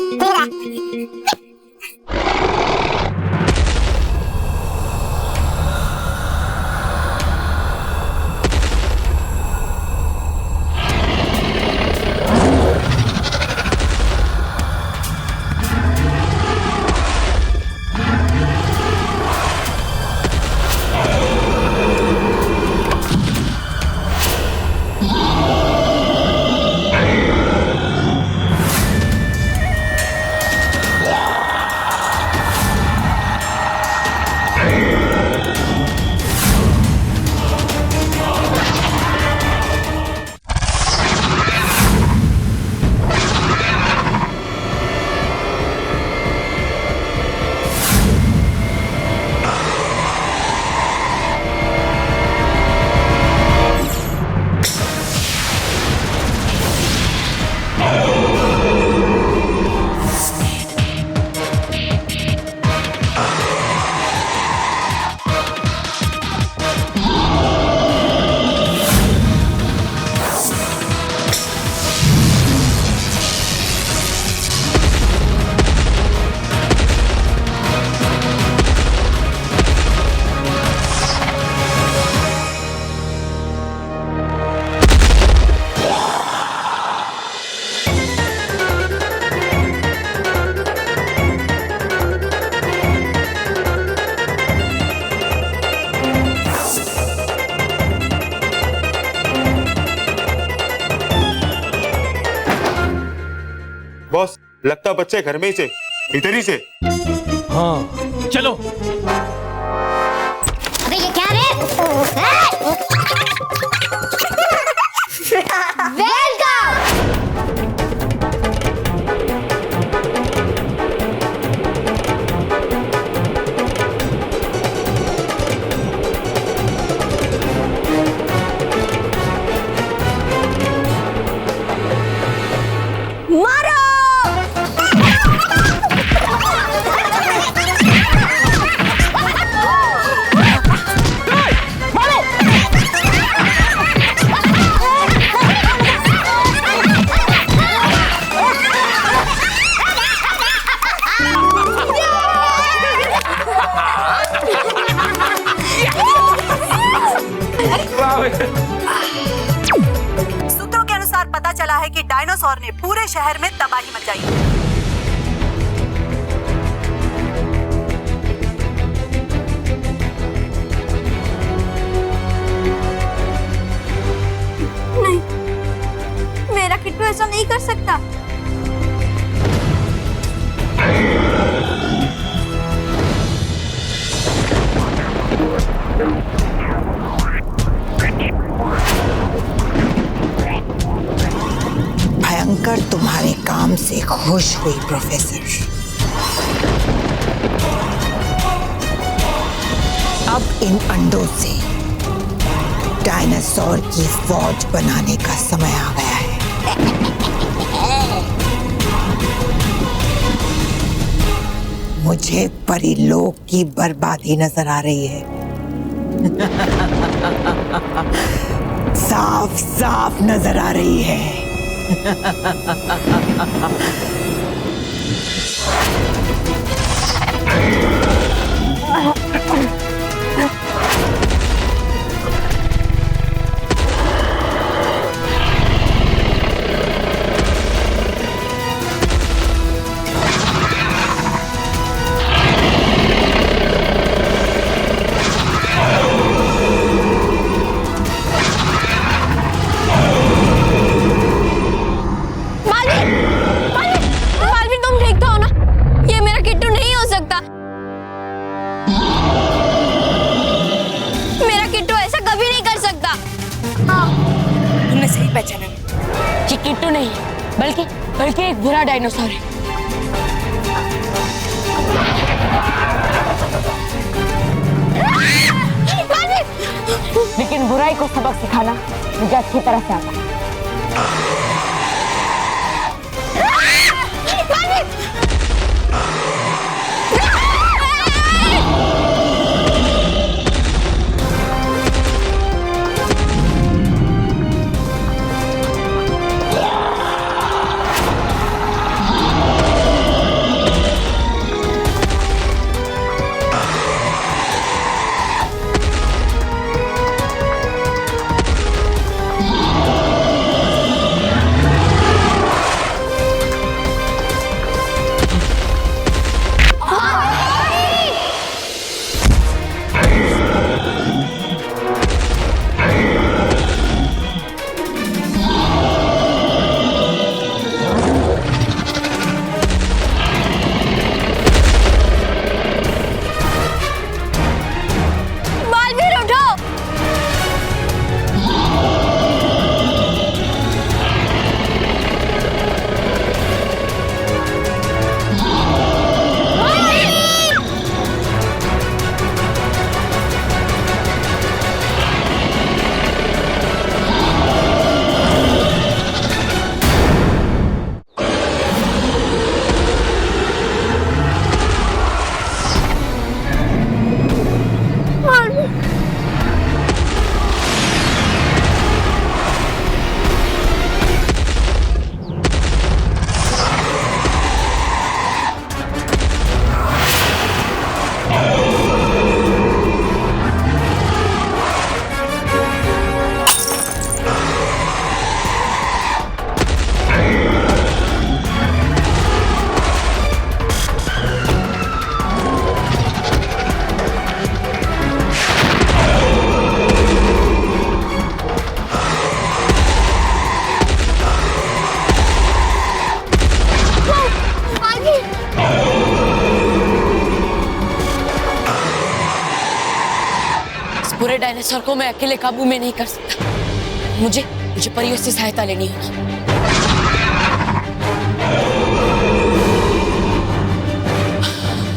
बॉस, लगता बच्चे घर में ही से, इधर ही से। हाँ चलो। अबे ये क्या रे? वेलकम। मारो। सूत्रों के अनुसार पता चला है कि डायनासोर ने पूरे शहर में तबाही मचाई है। नहीं, मेरा किट्टू ऐसा नहीं कर सकता। भयंकर तुम्हारे काम से खुश हुई प्रोफेसर। अब इन अंडों से डायनासोर की फौज बनाने का समय आ गया है। मुझे परिलोक की बर्बादी नजर आ रही है। साफ साफ नजर आ रही है। पहचाना ये किट्टू नहीं बल्कि एक बुरा डायनासोर है। लेकिन बुराई को सबक सिखाना मुझे अच्छी तरह से आता है। पूरे डायनासोर को मैं अकेले काबू में नहीं कर सकता। मुझे परियों से सहायता लेनी होगी।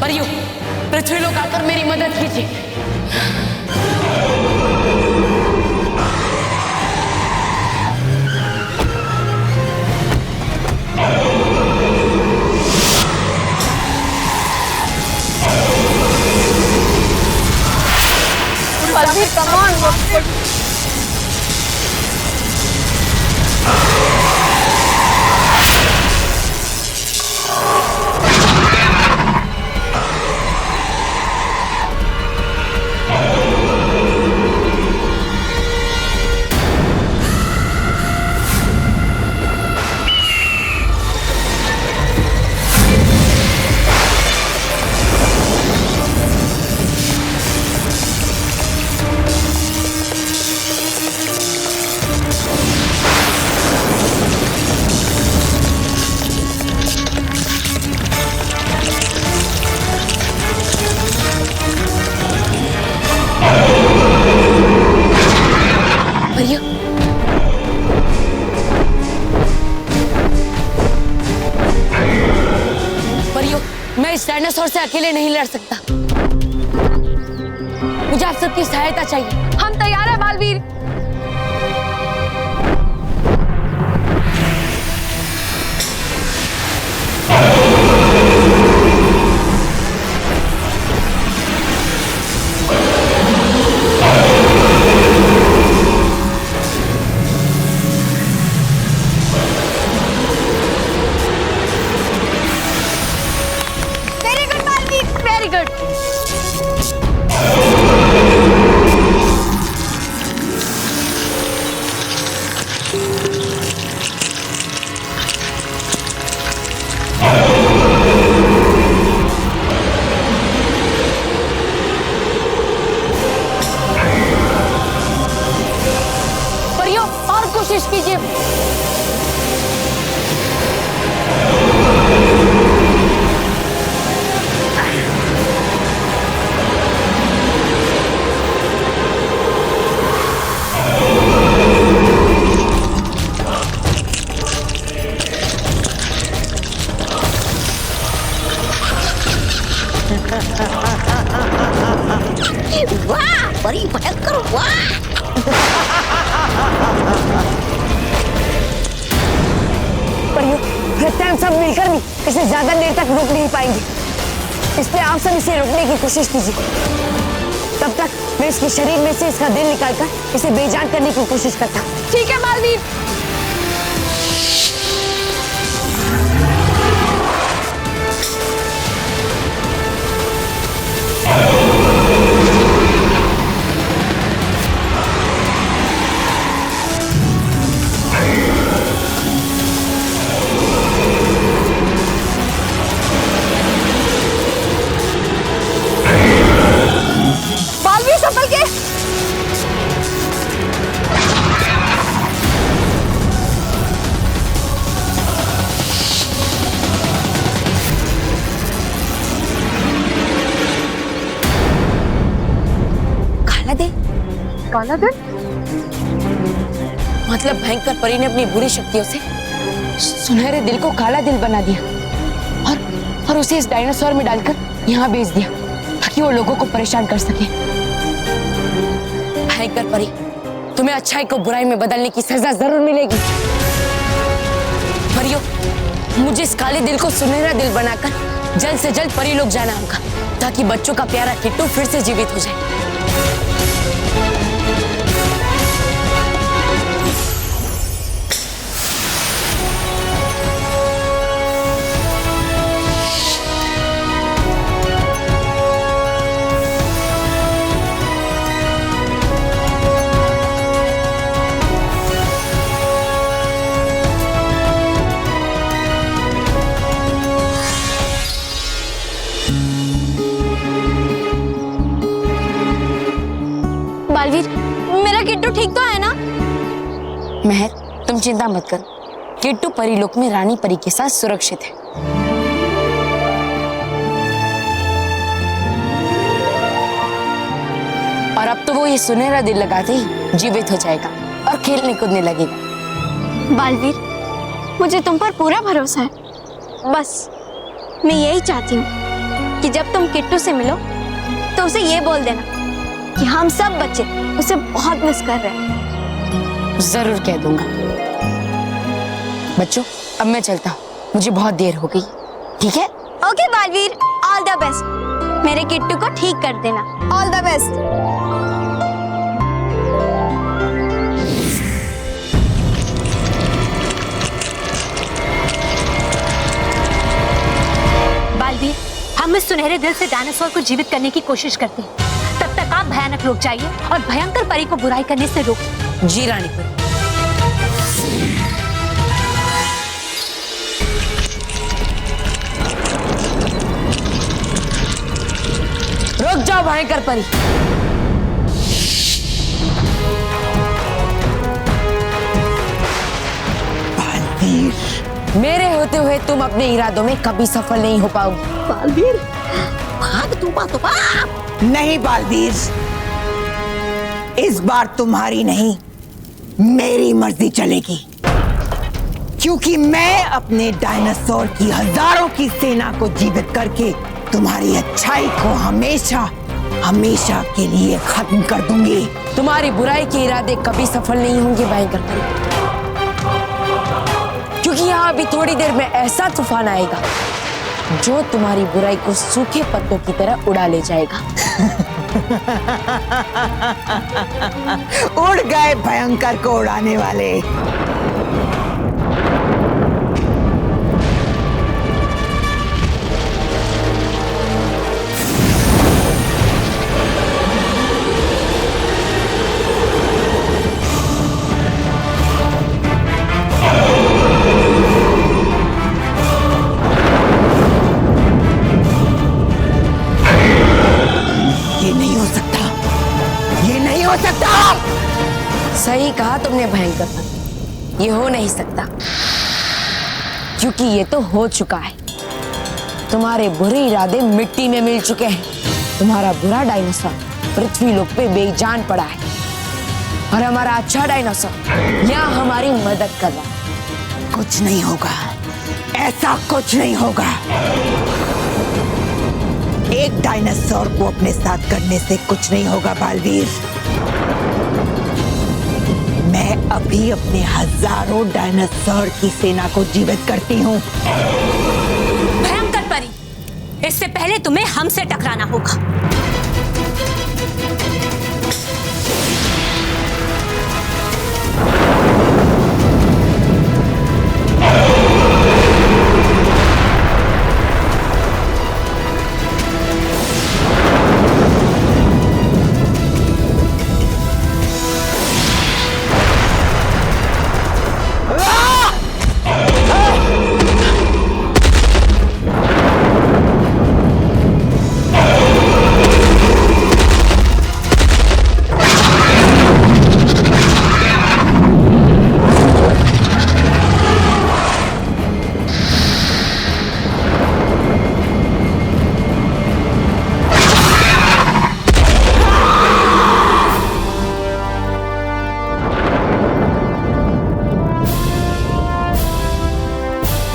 परियों, पृथ्वी लोग आकर मेरी मदद कीजिए। बलवीर, come on, परियों, परियों, मैं इस डायनासोर से अकेले नहीं लड़ सकता। मुझे आप सबकी सहायता चाहिए। हम तैयार हैं Baalveer. Very good Baalveer, very good. परियों, और कोशिश कीजिए। वाह, बड़ी भयंकर, वाह। परियों, लगता है हम सब मिलकर भी इसे ज्यादा देर तक रोक नहीं पाएंगे, इसलिए आप सब इसे रोकने की कोशिश कीजिए। तब तक मैं इसके शरीर में से इसका दिल निकालकर इसे बेजान करने की कोशिश करता हूँ। ठीक है बालवीर। बालवीर संभल के। काला दिल? काला दिल? मतलब भयंकर परी ने अपनी बुरी शक्तियों से सुनहरे दिल को काला दिल बना दिया और उसे इस डायनासोर में डालकर यहाँ भेज दिया ताकि वो लोगों को परेशान कर सके। भयंकर परी, तुम्हें अच्छाई को बुराई में बदलने की सजा जरूर मिलेगी। परियों, मुझे इस काले दिल को सुनहरा दिल बनाकर जल्द से जल्द परी लोग जाना होगा ताकि बच्चों का प्यारा किट्टू फिर से जीवित हो जाए। बालवीर, मेरा किट्टू ठीक तो है ना? महर, तुम चिंता मत कर, किट्टू परीलोक में रानी परी के साथ सुरक्षित है। और अब तो वो ये सुनहरा दिल लगाते ही जीवित हो जाएगा और खेलने कूदने लगेगा। बालवीर, मुझे तुम पर पूरा भरोसा है। बस मैं यही चाहती हूँ कि जब तुम किट्टू से मिलो तो उसे ये बोल देना कि हम सब बच्चे उसे बहुत मिस कर रहे हैं। जरूर कह दूंगा। बच्चों, अब मैं चलता हूँ, मुझे बहुत देर हो गई। ठीक है? Okay Baalveer, all the best. मेरे किट्टू को ठीक कर देना। All the best. बालवीर, हम इस सुनहरे दिल से डायनासोर को जीवित करने की कोशिश करते हैं। तब तक आप भयानक लोग जाइए और भयंकर परी को बुराई करने से रोकिए। जी रानी परी। रुक जाओ भयंकर परी। बालवीर, मेरे होते हुए तुम अपने इरादों में कभी सफल नहीं हो पाओगी। बालवीर, भाग तू बात बाप। नहीं बालवीर, इस बार तुम्हारी नहीं मेरी मर्जी चलेगी, क्योंकि मैं अपने डायनासोर की हजारों की सेना को जीवित करके तुम्हारी अच्छाई को हमेशा हमेशा के लिए खत्म कर दूंगी। तुम्हारी बुराई के इरादे कभी सफल नहीं होंगे भयंकर परी, क्योंकि यहाँ अभी थोड़ी देर में ऐसा तूफान आएगा जो तुम्हारी बुराई को सूखे पत्तों की तरह उड़ा ले जाएगा। उड़ गए भयंकर को उड़ाने वाले। सही कहा तुमने भयंकर परी, ये हो नहीं सकता, क्योंकि ये तो हो चुका है। तुम्हारे बुरे इरादे मिट्टी में मिल चुके हैं। तुम्हारा बुरा डायनासोर पृथ्वी लोक पे बेजान पड़ा है और हमारा अच्छा डायनासोर यहाँ हमारी मदद कर रहा है। कुछ नहीं होगा, ऐसा कुछ नहीं होगा। एक डायनासोर को अपने साथ करने से कुछ नहीं होगा बालवीर। मैं अभी अपने हजारों डायनासोर की सेना को जीवित करती हूँ। भयंकर परी, इससे पहले तुम्हें हमसे टकराना होगा।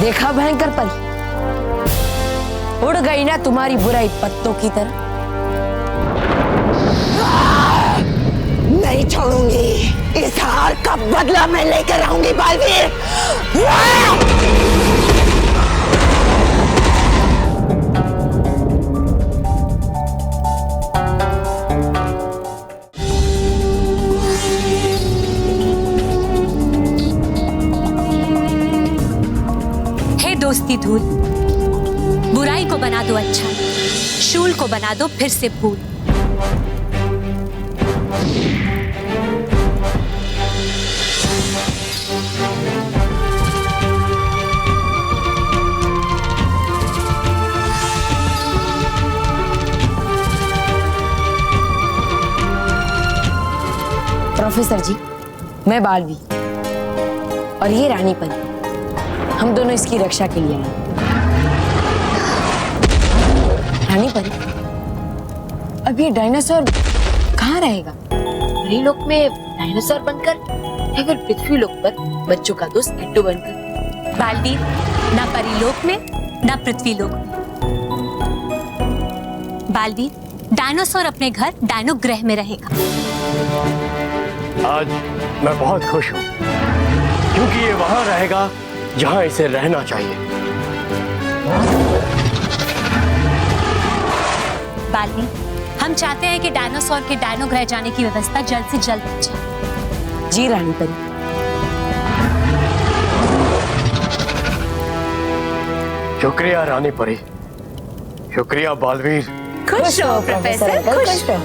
देखा भयंकर परी, उड़ गई ना तुम्हारी बुराई पत्तों की तरह। नहीं छोड़ूंगी, इस हार का बदला मैं लेकर आऊंगी बालवीर। दोस्ती धूल, बुराई को बना दो अच्छा, शूल को बना दो फिर से भूल। प्रोफेसर जी, मैं बालवी और ये रानी परी, हम दोनों इसकी रक्षा के लिए आए। रानी परी, अब ये डायनासोर कहाँ रहेगा? परीलोक में डायनासोर बनकर या फिर पृथ्वी लोक पर बच्चों का दोस्त किट्टू बनकर? बालवीर, ना परीलोक में ना पृथ्वी लोक में। बालवीर, डायनासोर अपने घर डायनो ग्रह में रहेगा। आज मैं बहुत खुश हूँ क्योंकि ये वहां रहेगा जहां इसे रहना चाहिए। बालवीर, हम चाहते हैं कि डायनासोर के डायनो ग्रह जाने की व्यवस्था जल्द से जल्द हो जाए। जी रानी परी। शुक्रिया रानी परी, शुक्रिया बालवीर। खुश हो प्रोफेसर, खुश हो।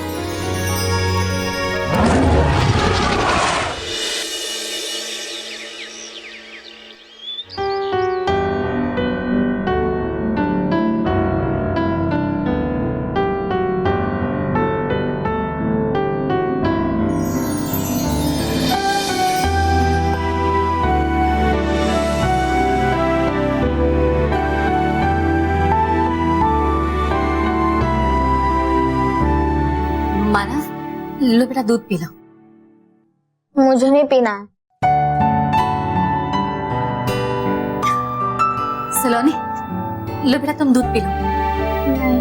लो बेटा, दूध पी लो। मुझे नहीं पीना है। सलोनी, लो बेटा, तुम दूध पी लो। नहीं।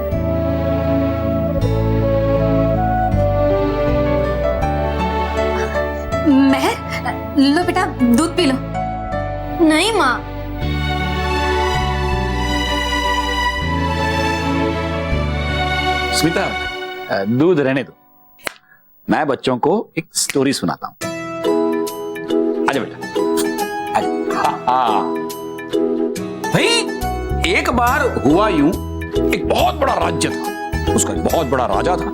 महर, लो बेटा, दूध पी लो। नहीं माँ। स्मिता, दूध रहने दो, मैं बच्चों को एक स्टोरी सुनाता हूं। आजा बेटा, आजा। भाई, एक बार हुआ यूं, एक बहुत बड़ा राज्य था, उसका एक बहुत बड़ा राजा था,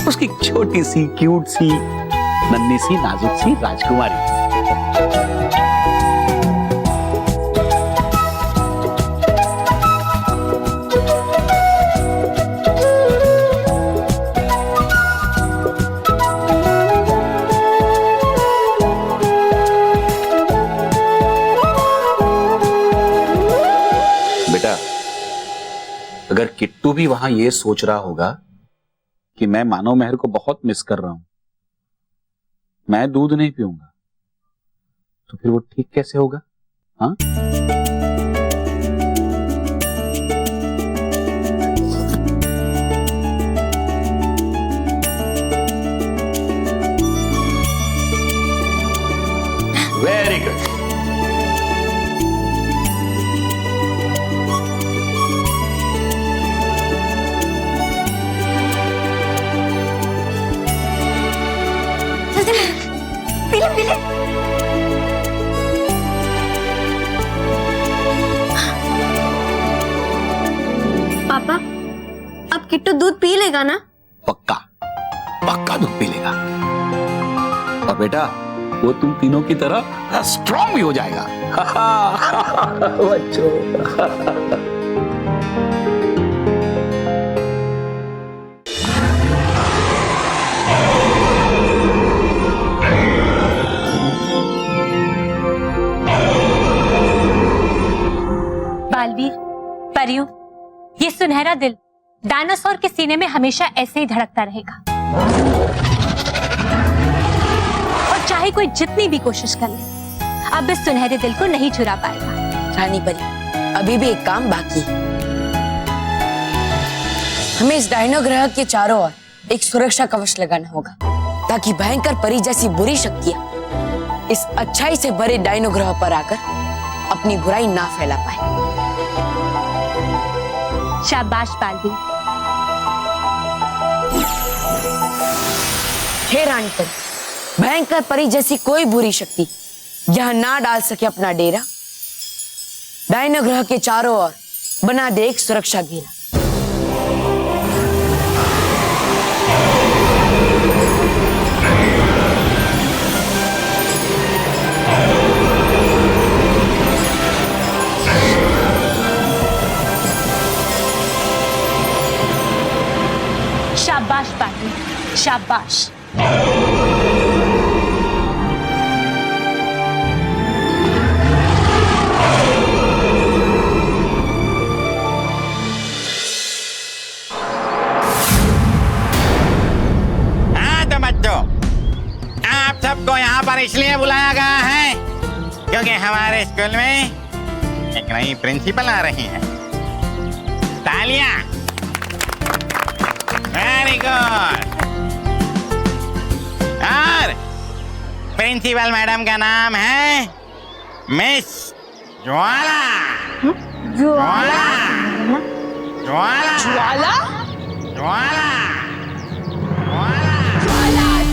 उसकी एक छोटी सी क्यूट सी नन्ही सी नाजुक सी राजकुमारी थी। अगर किट्टू भी वहां ये सोच रहा होगा कि मैं मानव महर को बहुत मिस कर रहा हूं, मैं दूध नहीं पीऊंगा, तो फिर वो ठीक कैसे होगा? हाँ? Very good. पीले पीले। पापा, अब किट्टू दूध पी लेगा ना? पक्का पक्का दूध पी लेगा, और बेटा वो तुम तीनों की तरह स्ट्रांग भी हो जाएगा। बच्चों। बालवीर, परियों, ये सुनहरा दिल डायनासोर के सीने में हमेशा ऐसे ही धड़कता रहेगा, और चाहे कोई जितनी भी कोशिश कर ले, अब इस सुनहरे दिल को नहीं चुरा पाएगा। रानी परी, अभी भी एक काम बाकी है। हमें इस डायनो ग्रह के चारों ओर एक सुरक्षा कवच लगाना होगा, ताकि भयंकर परी जैसी बुरी शक्तियां इस अच्छाई से भरे डायनो ग्रह पर आकर अपनी बुराई ना फैला पाए। शाबाश बालवीर। हे रानी परी, भयंकर परी जैसी कोई बुरी शक्ति यह ना डाल सके अपना डेरा। डायनो ग्रह के चारों ओर बना दे एक सुरक्षा घेरा। शाबाश बालवीर, शाबाश। हाँ तो बच्चों, इसलिए बुलाया गया है क्योंकि हमारे स्कूल में एक नई प्रिंसिपल आ रही है। तालियां। Very good. और प्रिंसिपल मैडम का नाम है मिस ज्वाला। ज्वाला ज्वाला ज्वाला ज्वाला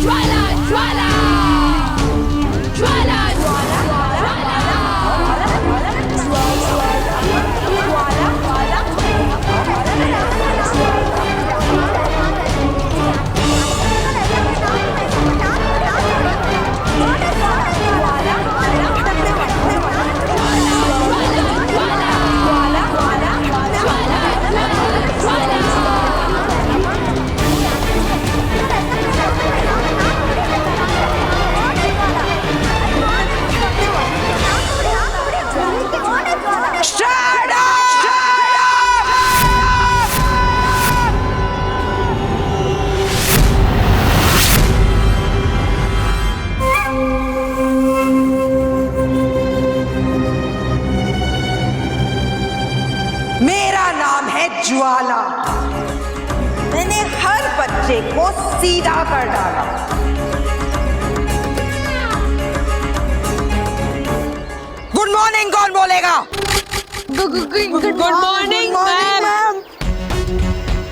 ज्वाला ज्वाला ज्वाला ज्वाला। मैंने हर बच्चे को सीधा कर डाला। गुड मॉर्निंग कौन बोलेगा? Good morning ma'am.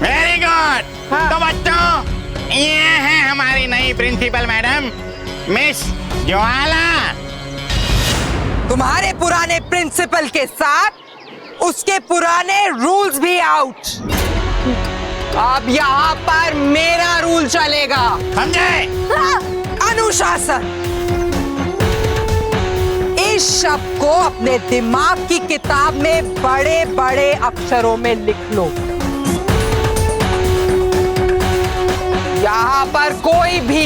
Very good. तो बच्चों, ये है हमारी नई प्रिंसिपल मैडम मिस ज्वाला। तुम्हारे पुराने प्रिंसिपल के साथ उसके पुराने रूल्स भी आउट। अब यहाँ पर मेरा रूल चलेगा, समझे? अनुशासन। इस शब्द को अपने दिमाग की किताब में बड़े बड़े अक्षरों में लिख लो। यहाँ पर कोई भी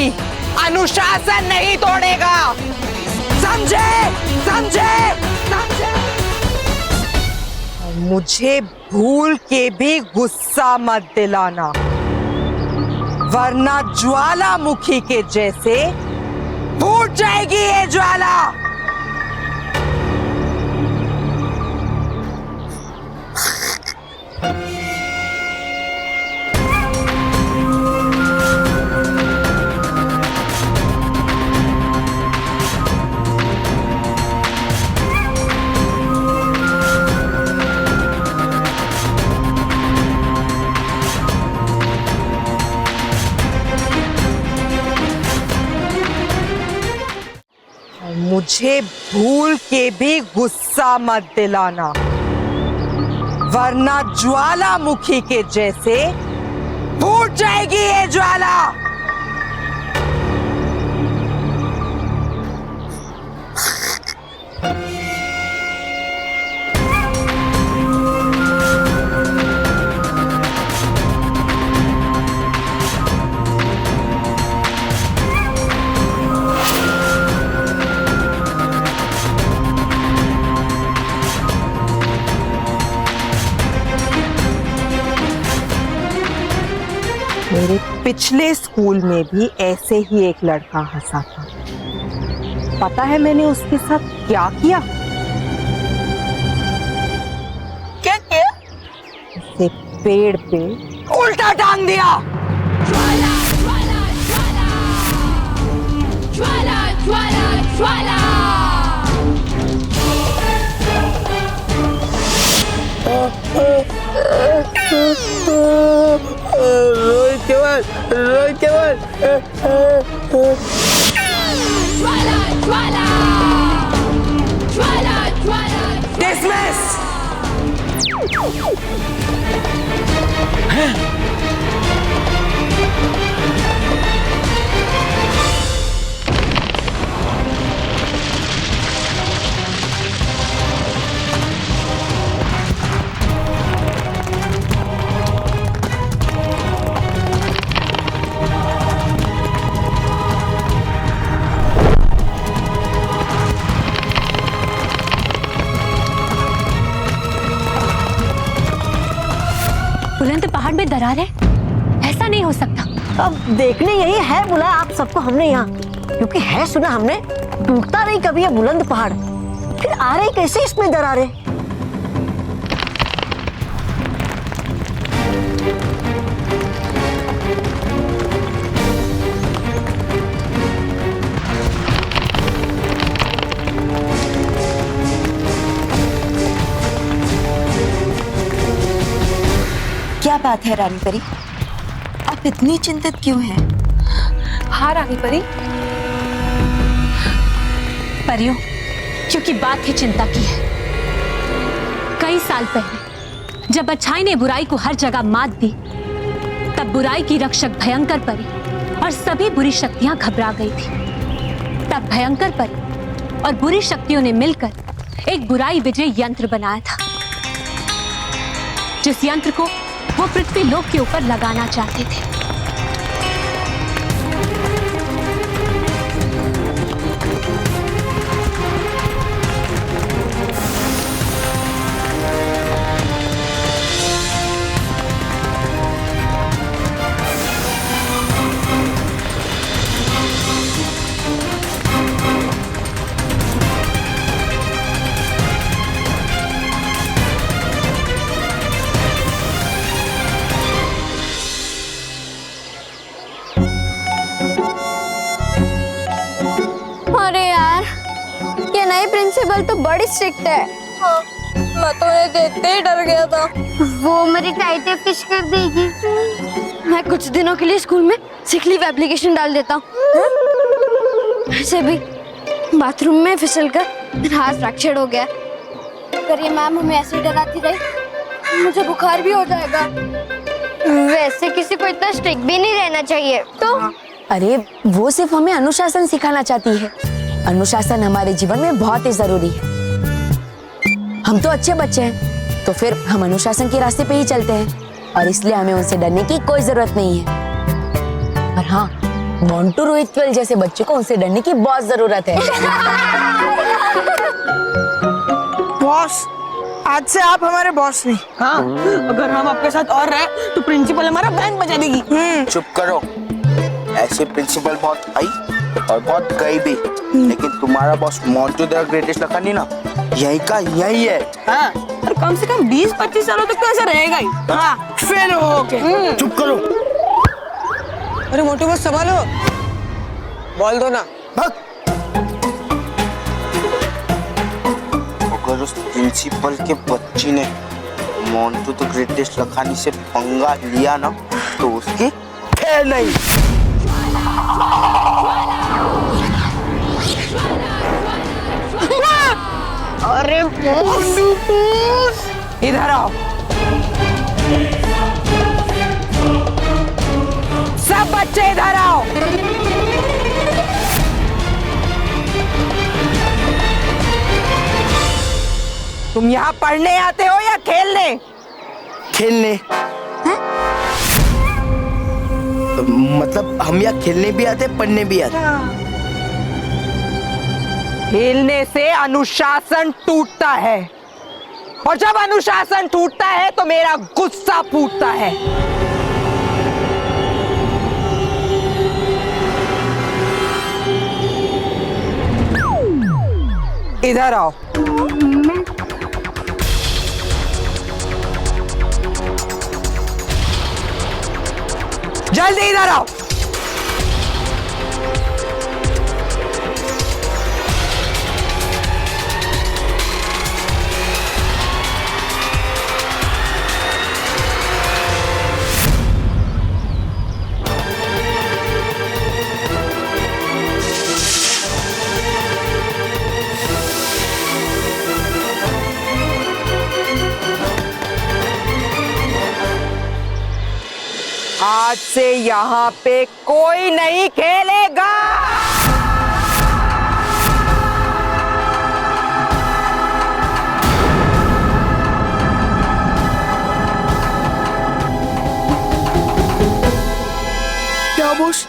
अनुशासन नहीं तोड़ेगा। समझे? समझे? समझे? मुझे भूल के भी गुस्सा मत दिलाना, वरना ज्वालामुखी के जैसे फूट जाएगी ये ज्वाला। मुझे भूल के भी गुस्सा मत दिलाना, वरना ज्वालामुखी के जैसे फूट जाएगी ये ज्वाला। मेरे पिछले स्कूल में भी ऐसे ही एक लड़का हंसा था। पता है मैंने उसके साथ क्या किया? क्या किया? उसे पेड़ पे उल्टा टांग दिया। ज्वाला ज्वाला ज्वाला ज्वाला ज्वाला ज्वाला। रोहित केवल ज्वाला ज्वाला ज्वाला ज्वाला। डिसमिस। बुलंद पहाड़ में दरार है, ऐसा नहीं हो सकता। अब देखने यही है बुलाया आप सबको हमने यहाँ, क्योंकि है सुना हमने टूटता नहीं कभी ये बुलंद पहाड़, फिर आ रहे कैसे इसमें दरारें? क्या बात है रानी परी, आप इतनी चिंतित क्यों हैं? हाँ रानी परी, परियों, क्योंकि बात ही चिंता की है। कई साल पहले जब अच्छाई ने बुराई को हर जगह मात दी, तब बुराई की रक्षक भयंकर परी और सभी बुरी शक्तियां घबरा गई थी। तब भयंकर परी और बुरी शक्तियों ने मिलकर एक बुराई विजय यंत्र बनाया था, जिस यंत्र को वो पृथ्वी लोक के ऊपर लगाना चाहते थे। अरे यार, ये नई प्रिंसिपल तो बड़ी स्ट्रिक्ट है। मैं तो ये देखते ही डर गया था। वो मेरी टाइटें फिश कर देगी। मैं कुछ दिनों के लिए स्कूल में सिक लीव एप्लीकेशन डाल देता हूँ। ऐसे भी बाथरूम में फिसलकर मेरा हाथ फ्रैक्चर हो गया। अगर ये मैम हमें ऐसे डराती रही, मुझे बुखार भी हो जाएगा। वैसे किसी को इतना स्ट्रिक्ट भी नहीं रहना चाहिए। तो अरे वो सिर्फ हमें अनुशासन सिखाना चाहती है। अनुशासन हमारे जीवन में बहुत ही जरूरी है। हम तो अच्छे बच्चे हैं, तो फिर हम अनुशासन के रास्ते पे ही चलते हैं और इसलिए हमें उनसे डरने की कोई जरूरत नहीं है। पर हाँ, मोंटू रोहित जैसे बच्चों को उनसे डरने की बहुत जरूरत है। बॉस, आज से आप हमारे बॉस नहीं। हाँ, अगर हम आपके साथ और रहे तो प्रिंसिपल हमारा बैंड बजा देगी। चुप करो। ऐसे प्रिंसिपल बहुत आई और बहुत गई भी, लेकिन तुम्हारा बॉस मोंटू द ग्रेटेस्ट लखा नहीं ना, यही का यही है। हाँ, और कम से कम 20-25 सालों तक तो ऐसा रहेगा ही। हाँ, फेल हो के। चुप करो। अरे मोटू बॉस संभालो, बोल दो ना। अगर उस प्रिंसिपल के बच्ची ने मोंटू द ग्रेटेस्ट लखानी से पंगा लिया ना, तो उसकी खैर नहीं। अरे इधर आओ, सब बच्चे इधर आओ। तुम यहाँ पढ़ने आते हो या खेलने? खेलने। मतलब हम यहाँ खेलने भी आते, पढ़ने भी आते। खेलने से अनुशासन टूटता है, और जब अनुशासन टूटता है तो मेरा गुस्सा फूटता है। इधर आओ। जल्दी इधर आओ। आज से यहाँ पे कोई नहीं खेलेगा। क्या बॉस,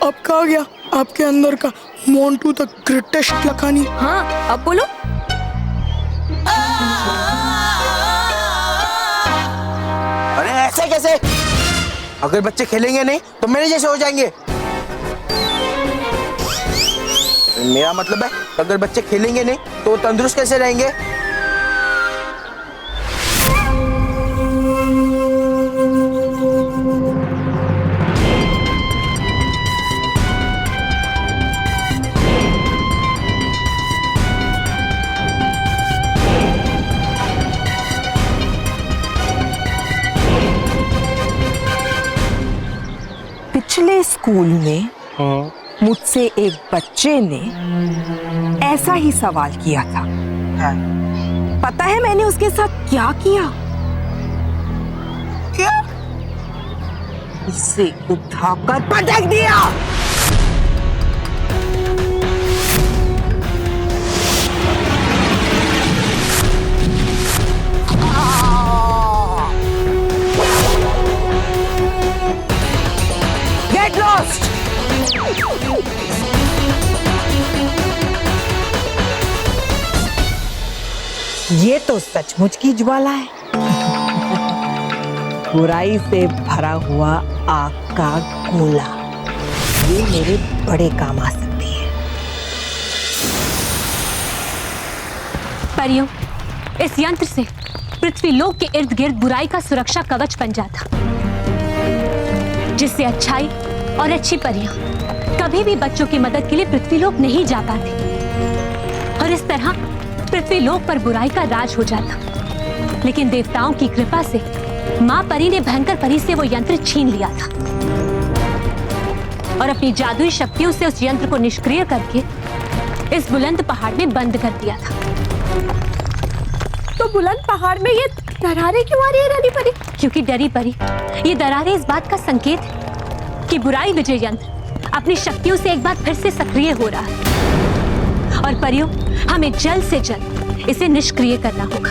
अब कहा गया आपके अंदर का मोंटू द ग्रेटेस्ट लखानी? हाँ, अब बोलो। अरे ऐसे कैसे? अगर बच्चे खेलेंगे नहीं तो मेरे जैसे हो जाएंगे। मेरा मतलब है अगर बच्चे खेलेंगे नहीं तो वो तंदुरुस्त कैसे रहेंगे? पिछले स्कूल में मुझसे एक बच्चे ने ऐसा ही सवाल किया था। पता है मैंने उसके साथ क्या किया? क्या? उसे उठाकर पटक दिया। Get lost! ये तो सचमुच की ज्वाला है। बुराई से भरा हुआ आग का गोला। ये मेरे बड़े काम आ सकती है। परियों, इस यंत्र से पृथ्वीलोक के इर्द गिर्द बुराई का सुरक्षा कवच बन जाता, जिससे अच्छाई और अच्छी परियां कभी भी बच्चों की मदद के लिए पृथ्वीलोक नहीं जा पाती और इस तरह पृथ्वीलोक पर बुराई का राज हो जाता। लेकिन देवताओं की कृपा से मां परी ने भयंकर परी से वो यंत्र छीन लिया था और अपनी जादुई शक्तियों से उस यंत्र को निष्क्रिय करके इस बुलंद पहाड़ में बंद कर दिया था। तो बुलंद पहाड़ में ये दरारें क्यों आ रही है रानी परी? क्योंकि डरी परी, ये दरारें इस बात का संकेत है कि बुराई विजय यंत्र अपनी शक्तियों से एक बार फिर से सक्रिय हो रहा है और परियों, हमें जल्द से जल्द इसे निष्क्रिय करना होगा।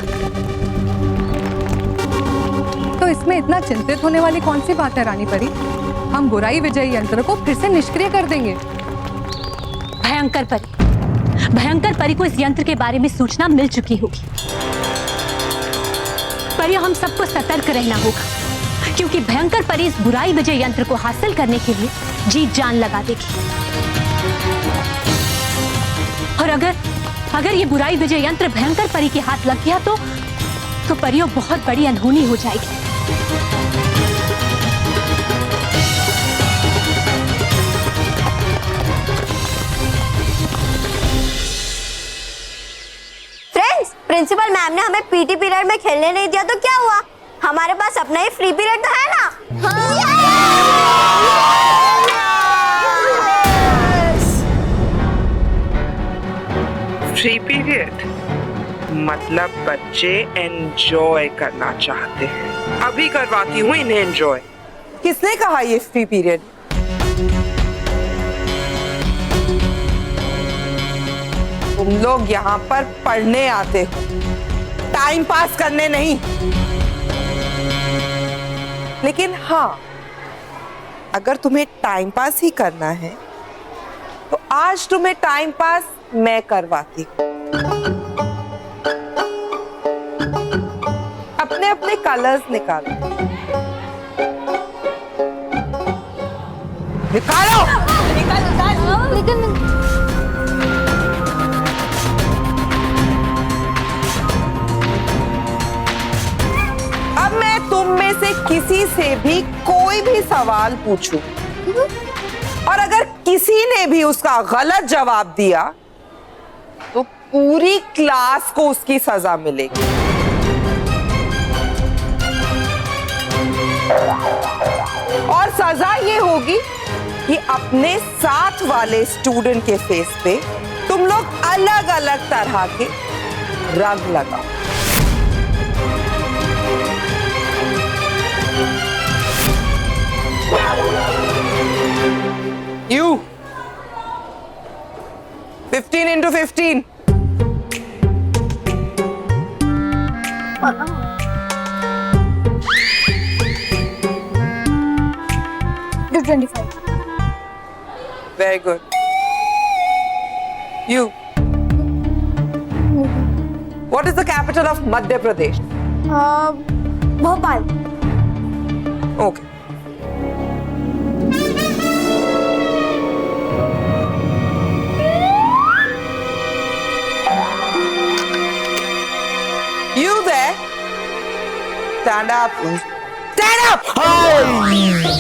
तो इसमें इतना चिंतित होने वाली कौन सी बात है रानी परी? हम बुराई विजय यंत्र को फिर से निष्क्रिय कर देंगे। भयंकर परी को इस यंत्र के बारे में सूचना मिल चुकी होगी। परियों, हम सबको सतर्क रहना होगा क्योंकि भयंकर परी इस बुराई विजय यंत्र को हासिल करने के लिए जी जान लगा देगी और अगर ये बुराई विजय यंत्र भयंकर परी के हाथ लग गया तो परियों बहुत बड़ी अनहोनी हो जाएगी। फ्रेंड्स, प्रिंसिपल मैम ने हमें पीटी पीरियड में खेलने नहीं दिया तो क्या हुआ? हमारे पास अपना ही फ्री पीरियड तो है ना? फ्री पीरियड मतलब बच्चे एंजॉय करना चाहते हैं। अभी करवाती हूँ इन्हें एंजॉय। किसने कहा ये फ्री पीरियड? तुम लोग यहाँ पर पढ़ने आते हो, टाइम पास करने नहीं। लेकिन हाँ, अगर तुम्हें टाइम पास ही करना है तो आज तुम्हें टाइम पास मैं करवाती हूँ। अपने अपने कलर्स निकालो। निकालो। अब मैं तुम में से किसी से भी कोई भी सवाल पूछूं और अगर किसी ने भी उसका गलत जवाब दिया तो पूरी क्लास को उसकी सजा मिलेगी। और सजा ये होगी कि अपने साथ वाले स्टूडेंट के फेस पे तुम लोग अलग अलग तरह के रंग लगाओ। You 15 into 15. Do 25. Very good. You. What is the capital of Madhya Pradesh? Bhopal. Okay. Stand up. Stand up.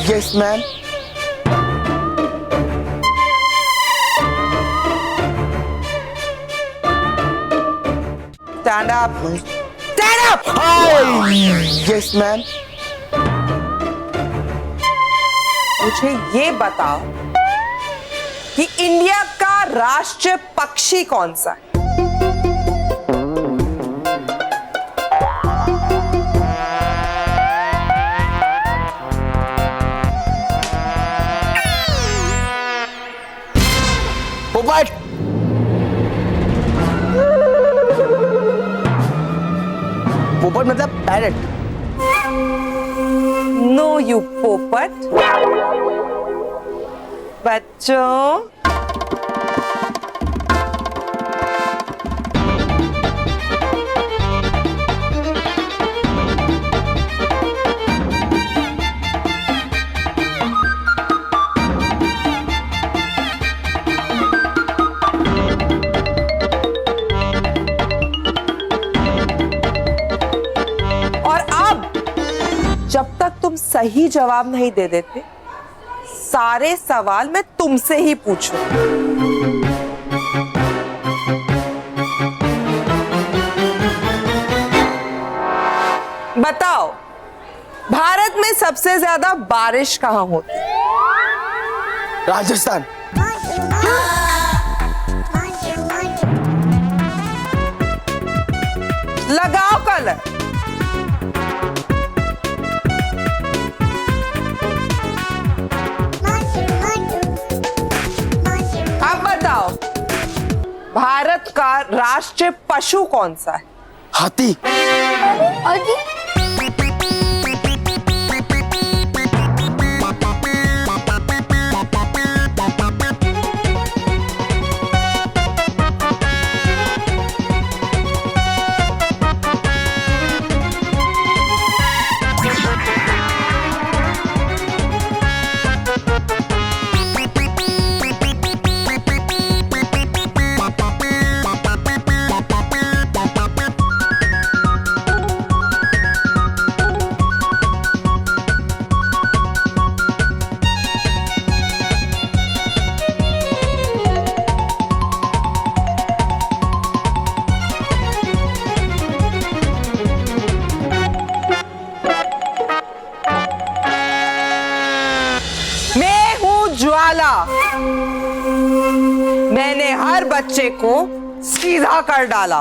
Yes, ma'am. Stand up. Stand up. Yes, ma'am. मुझे ये बताओ कि इंडिया का राष्ट्रीय पक्षी कौन सा है? पोपट। पोपट मतलब पैरट। नो यू पोपट। बच्चों, और अब जब तक तुम सही जवाब नहीं दे देते, सारे सवाल मैं तुमसे ही पूछूं। बताओ, भारत में सबसे ज्यादा बारिश कहाँ होती है? राजस्थान। लगाओ कलर। अब बताओ, भारत का राष्ट्रीय पशु कौन सा है? हाथी। ज्वाला। मैंने हर बच्चे को सीधा कर डाला।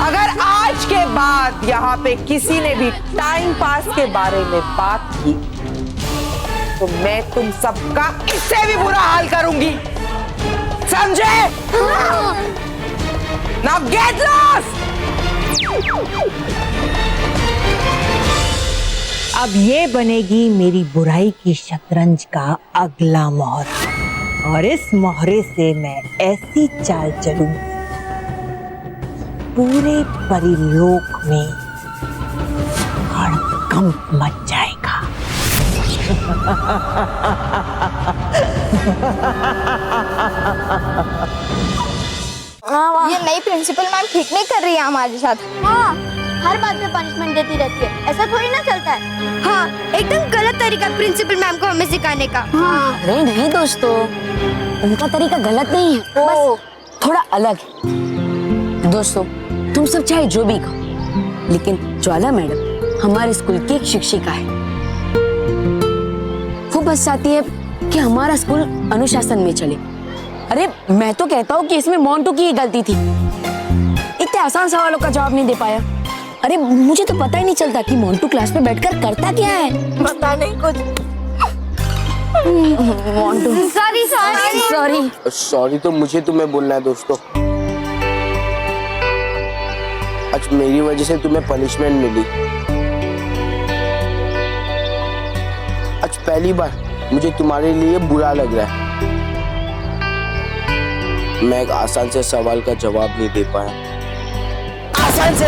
अगर आज के बाद यहाँ पे किसी ने भी टाइम पास के बारे में बात की तो मैं तुम सबका इससे भी बुरा हाल करूंगी, समझे? Now get lost. अब ये बनेगी मेरी बुराई की शतरंज का अगला मोहरा, और इस मोहरे से मैं ऐसी चाल चलूंगी पूरे परिलोक में हड़कंप मच जाएगा। ये नई प्रिंसिपल मैम ठीक नहीं कर रही है हमारे साथ। हाँ, हर बात में पनिशमेंट देती रहती है, ऐसा थोड़ी ना चलता है। हाँ, एकदम गलत तरीका प्रिंसिपल मैम को हमें सिखाने का। हाँ। अरे नहीं दोस्तों, उनका तरीका गलत नहीं है, बस थोड़ा अलग है। दोस्तों, तुम सब चाहे जो भी कहो, लेकिन ज्वाला मैडम हमारे स्कूल की एक शिक्षिका है। वो बस चाहती है कि हमारा स्कूल अनुशासन में चले। अरे मैं तो कहता हूँ कि इसमें मोंटू की ही गलती थी, इतने आसान सवालों का जवाब नहीं दे पाया। अरे मुझे तो पता ही नहीं चलता कि मोंटू क्लास में बैठकर करता क्या है। पता नहीं कुछ। मोंटू सॉरी तो मुझे तुम्हें बोलना है दोस्तों। आज मेरी वजह से तुम्हें पनिशमेंट मिली। आज पहली बार मुझे तुम्हारे लिए बुरा लग रहा है। मैं एक आसान से सवाल का जवाब नहीं दे पाया। आसान से।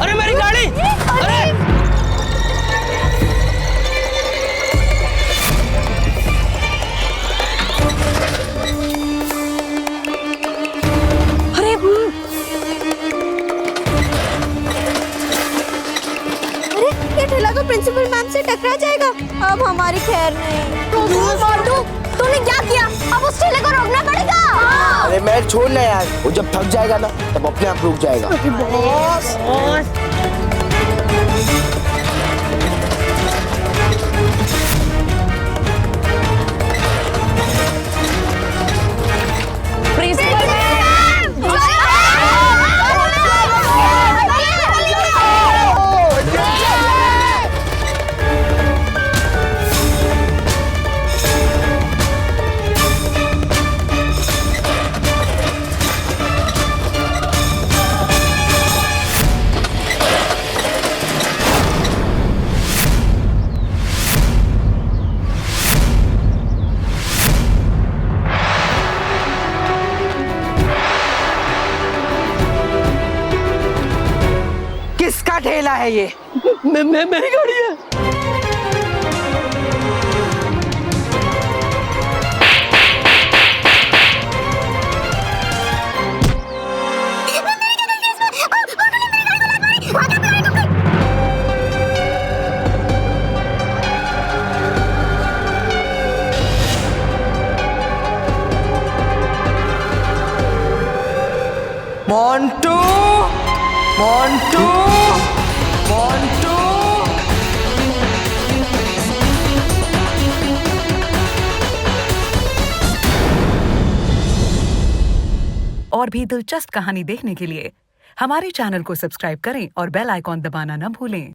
अरे मेरी गाड़ी! अरे! प्रिंसिपल मैम से टकरा जाएगा, अब हमारी खैर नहीं। मोंटू, तूने क्या किया? अब उस ठेले को रोकना पड़ेगा। अरे मैं छोड़ना यार, वो जब थक जाएगा ना तब अपने आप रुक जाएगा। बॉस प्रिंसिपल किसका ठेला है ये? मेरी गाड़ी है। मोंटू, मोंटू, मोंटू। और भी दिलचस्प कहानी देखने के लिए हमारे चैनल को सब्सक्राइब करें और बेल आइकॉन दबाना न भूलें।